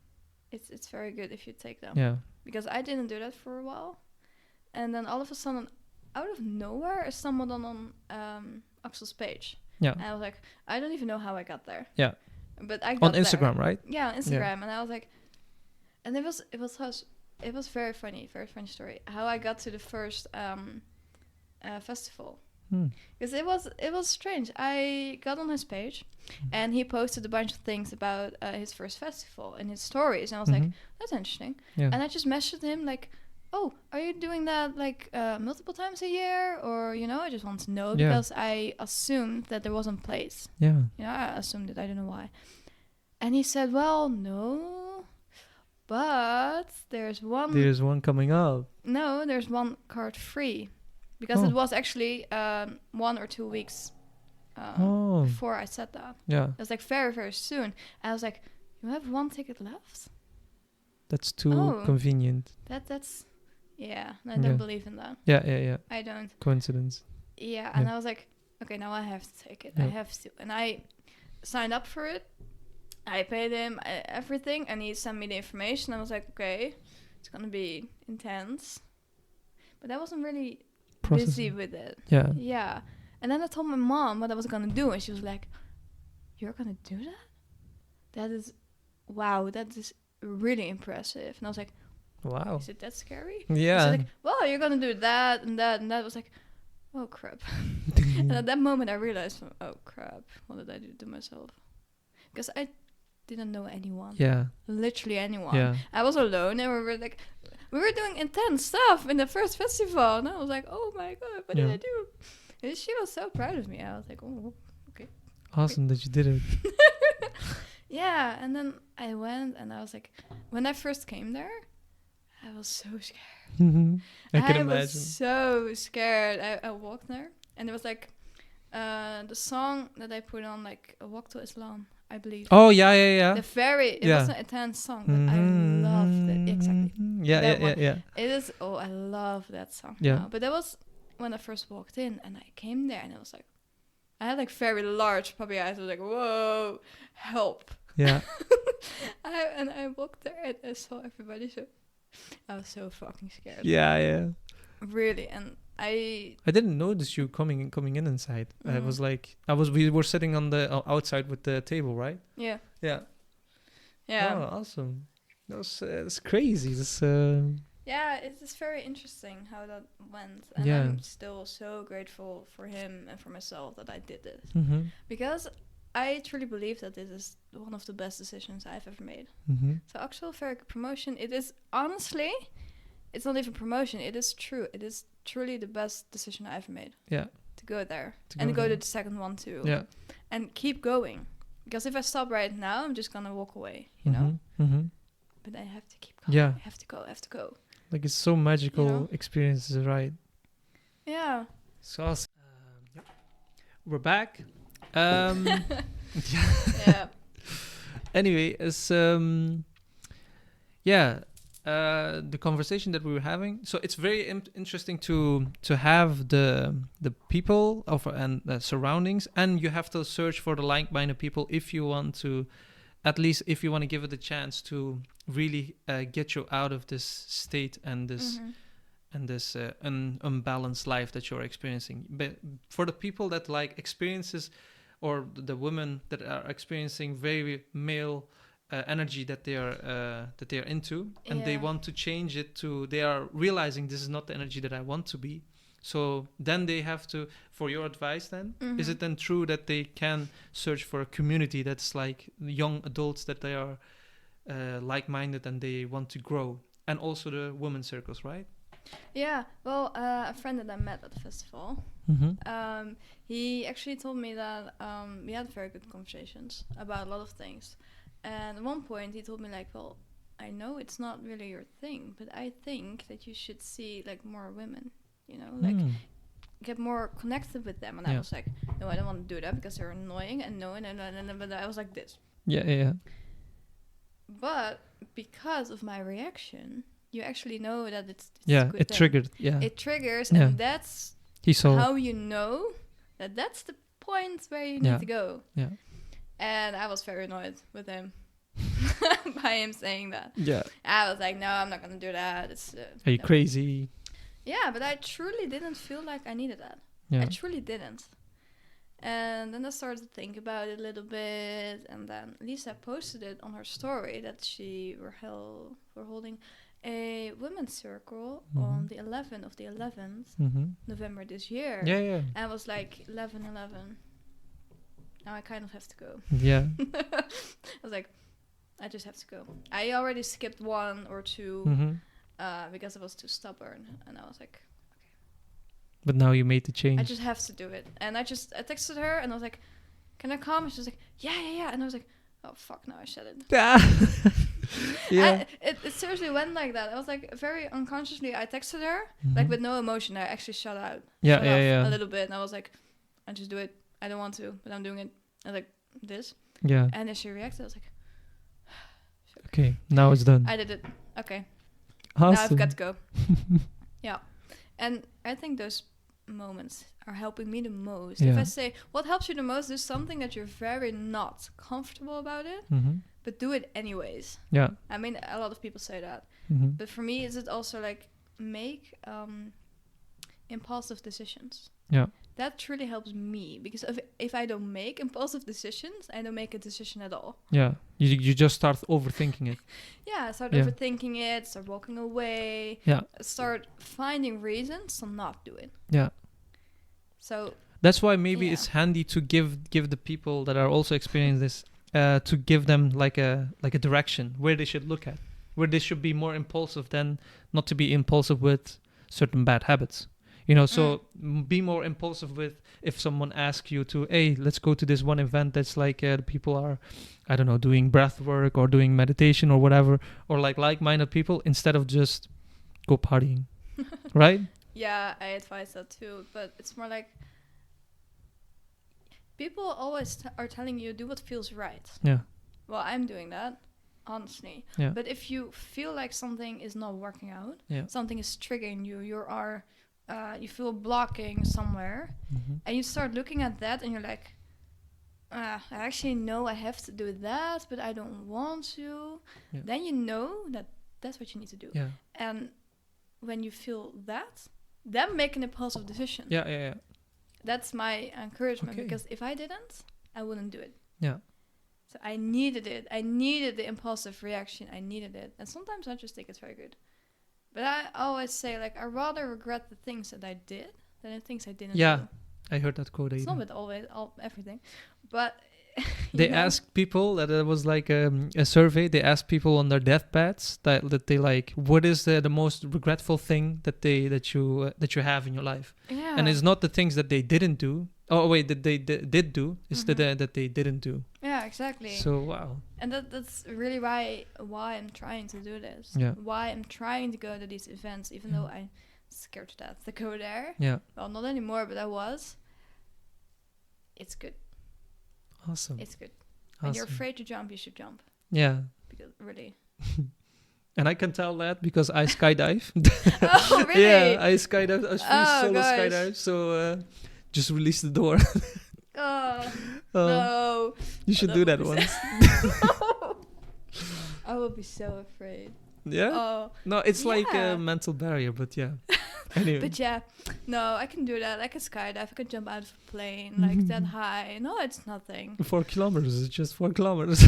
it's very good if you take them. Yeah. Because I didn't do that for a while. And then all of a sudden, out of nowhere, I stumbled on Axel's page. Yeah. And I was like, I don't even know how I got there. Yeah. But I got On there. Instagram, right? Yeah, on Instagram. And I was like, and it was very funny story. How I got to the first festival. Because it was strange. I got on his page, and he posted a bunch of things about his first festival and his stories. And I was like, that's interesting. Yeah. And I just messaged him like, oh, are you doing that like multiple times a year? Or, I just want to know because I assumed that there wasn't place. Yeah. I assumed it. I don't know why. And he said, well, no, but there's one. There's one coming up. No, there's one card free. Because it was actually 1 or 2 weeks before I said that. Yeah. It was like very, very soon. And I was like, you have one ticket left? That's too convenient. That's I don't believe in that. Yeah. I don't. Coincidence. Yeah, and I was like, okay, now I have to take it. Yeah. I have to. And I signed up for it. I paid him everything, and he sent me the information. I was like, okay, it's going to be intense. But I wasn't really busy with it. Yeah. Yeah. And then I told my mom what I was going to do, and she was like, you're going to do that? That is really impressive. And I was like, wow. Is it that scary? Yeah. She's like, well, you're going to do that and that and that. I was like, oh, crap. And at that moment, I realized, oh, crap, what did I do to myself? Because I didn't know anyone. Yeah. Literally anyone. Yeah. I was alone, and we were doing intense stuff in the first festival. And I was like, oh, my God, what did I do? And she was so proud of me. I was like, oh, okay. Awesome that you did it. Yeah, and then I went, and I was like, when I first came there, I was so scared. I can imagine. I was so scared. I walked there, and there was like The song that I put on, like, A Walk to Islam, I believe. Oh yeah. It Yeah. was an intense song, but I loved it. Exactly. Yeah, That yeah, one. yeah. It is, I love that song Yeah. now. But that was when I first walked in, and I came there, and it was like, I had like very large puppy eyes. I was like, whoa, help. Yeah. I walked there, and I saw everybody, so I was so fucking scared. Yeah. Really, and I didn't notice you coming in inside. I was like, we were sitting on the outside with the table, right? Yeah. Yeah. Yeah. Oh, awesome. That's crazy. Yeah, it is very interesting how that went. And Yeah. I'm still so grateful for him and for myself that I did it. Mm-hmm. Because I truly believe that this is one of the best decisions I've ever made. Mm-hmm. So actual very good promotion, it is honestly, it's not even promotion, it is true. It is truly the best decision I ever made. Yeah. To go there. To And go go there. to the second one too. Yeah. And keep going. Because if I stop right now, I'm just gonna walk away, you know? Mm-hmm. But I have to keep going. Yeah. I have to go. Like it's so magical, You know? experiences, right? Yeah. So awesome. Yep. We're back. Yeah. Anyway, it's the conversation that we were having. So it's very interesting to have the people and the surroundings, and you have to search for the like-minded people if you want to, at least if you want to give it a chance to really get you out of this state and this unbalanced life that you're experiencing. But for the people that like experiences, or the women that are experiencing very male energy that they are into, and they want to change it to, they are realizing this is not the energy that I want to be. So then they have to, for your advice then, is it then true that they can search for a community that's like young adults that they are like-minded and they want to grow, and also the women circles, right? Yeah, well, a friend that I met at the festival, he actually told me that we had very good conversations about a lot of things. And at one point he told me like, well, I know it's not really your thing, but I think that you should see like more women, you know, like get more connected with them. And I was like, no, I don't want to do that because they're annoying, and but I was like this. Yeah. But because of my reaction, you actually know that it's a good thing. Triggered. Yeah, it triggers, and that's how you know that that's the point where you need to go. Yeah. And I was very annoyed with him by him saying that. Yeah. I was like, no, I'm not gonna do that. Are you crazy? Yeah, but I truly didn't feel like I needed that. Yeah. I truly didn't. And then I started to think about it a little bit, and then Lisa posted it on her story that we're holding a women's circle on the 11th of the 11th November this year. Yeah. And I was like 11/11. Now I kind of have to go. Yeah. I was like, I just have to go. I already skipped 1 or 2 because I was too stubborn, and I was like, okay. But now you made the change. I just have to do it. And I texted her, and I was like, can I come? And she was like, yeah. And I was like, oh fuck, now I said it. Yeah. It seriously went like that. I was like, very unconsciously, I texted her, like with no emotion. I actually shut off a little bit, and I was like, I just do it. I don't want to, but I'm doing it. I was like, this. Yeah. And then she reacted. I was like, okay, now it's done. I did it. Okay. Awesome. Now I've got to go. Yeah. And I think those moments are helping me the most. Yeah. If I say, what helps you the most, do something that you're very not comfortable about it, but do it anyways. Yeah. I mean, a lot of people say that. But for me, is it also like make impulsive decisions. Yeah. That truly helps me, because if I don't make impulsive decisions, I don't make a decision at all. Yeah, you just start overthinking it. Yeah, start overthinking it, start walking away. Yeah. Start finding reasons to not do it. Yeah. So that's why maybe it's handy to give the people that are also experiencing this to give them like a direction where they should look at, where they should be more impulsive than not to be impulsive with certain bad habits. You know, so be more impulsive with if someone asks you to, hey, let's go to this one event that's like people are, I don't know, doing breath work or doing meditation or whatever, or like-minded people, instead of just go partying, right? Yeah, I advise that too, but it's more like people always are telling you do what feels right. Yeah. Well, I'm doing that, honestly. Yeah. But if you feel like something is not working out, Yeah. something is triggering you, you feel blocking somewhere, and you start looking at that, and you're like, I actually know I have to do that, but I don't want to. Yeah. Then you know that that's what you need to do. Yeah. And when you feel that, then make an impulsive decision. Yeah. That's my encouragement, Okay. because if I didn't, I wouldn't do it. Yeah. So I needed it. I needed the impulsive reaction. I needed it. And sometimes I just think it's very good. But I always say, like, I rather regret the things that I did than the things I didn't do. I heard that quote. It's not with everything. But they asked people that it was like a survey. They asked people on their deathbeds that they like, what is the most regretful thing that you have in your life? Yeah. And it's not the things that they didn't do. Oh wait, that they did do. It's that they didn't do. Yeah, exactly. So wow. And that's really why I'm trying to do this. Yeah. Why I'm trying to go to these events, even though I'm scared to death to go there. Yeah. Well, not anymore, but I was. It's good. Awesome. It's good. When you're Awesome. afraid to jump, you should jump. Yeah. Because really. And I can tell that because I skydive. Oh, really? Yeah, I skydive. I free solo gosh. skydive. So just release the door. Oh, no. You should Oh, do that that would be once. I will be so afraid. Yeah? Oh, No, it's like yeah. a mental barrier, but yeah. Anyway. but yeah, no, I can do that. I can skydive. I can jump out of a plane like that high. No, it's nothing. 4 kilometers. It's just 4 kilometers.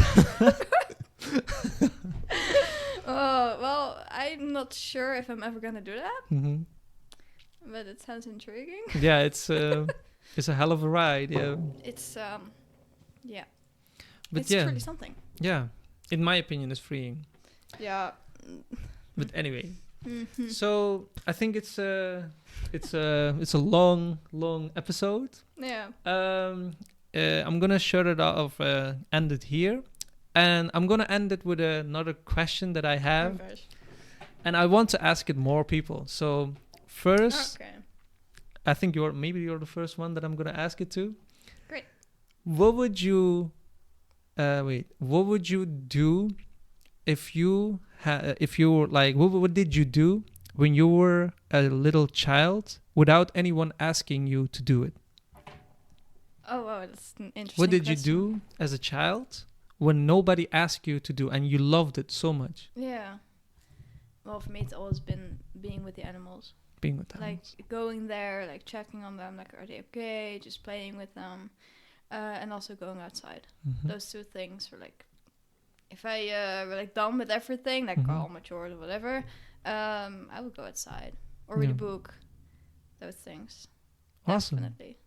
Oh, well, I'm not sure if I'm ever gonna do that, but it sounds intriguing. Yeah, it's a hell of a ride. Yeah. It's yeah. But It's yeah. truly something. Yeah. In my opinion, it's freeing. Yeah. But anyway. Mm-hmm. So I think it's a long episode. Yeah. I'm gonna shut it off, end it here, and I'm gonna end it with another question that I have, Oh, gosh. and I want to ask it more people. So first, Okay. I think you're the first one that I'm gonna ask it to. Great. What would you do if you were like, what did you do when you were a little child without anyone asking you to do it? Oh, wow, that's an interesting What did you question. do as a child when nobody asked you to do and you loved it so much? Yeah. Well, for me, it's always been being with the animals. Being with them. Like going there, like checking on them, like are they okay? Just playing with them, and also going outside. Those two things were like, if I were like done with everything, like all my chores or whatever, I would go outside or read a book. Those things. Awesome. Definitely.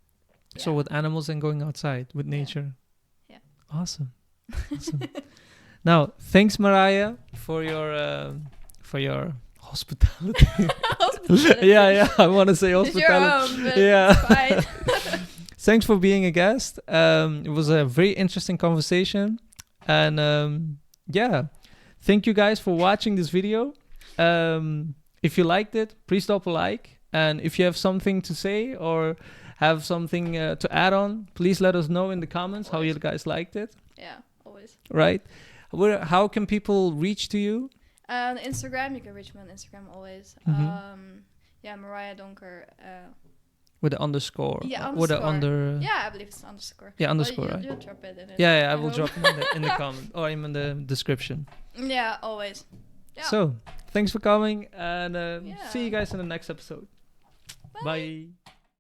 So Yeah. with animals and going outside with nature. Yeah. Awesome. Now, thanks, Mariah, for your hospitality. Hospitality. yeah. I want to say It's your hospitality. own, but Yeah. it's fine. Thanks for being a guest. It was a very interesting conversation. And yeah, thank you guys for watching this video. If you liked it, please drop a like. And if you have something to say or have something to add on, please let us know in the comments how you guys liked it. Yeah, always. Right? How can people reach to you? On Instagram, you can reach me on Instagram always. Yeah, Meraja Donker. With the underscore. Yeah, With the underscore. under. Yeah, I believe it's underscore. Yeah, underscore, Well, right? you'll drop it in it. Yeah, I will hope. drop it in the comment or in the description. Yeah, always. Yeah. So, thanks for coming and Yeah. see you guys in the next episode. Bye. Bye.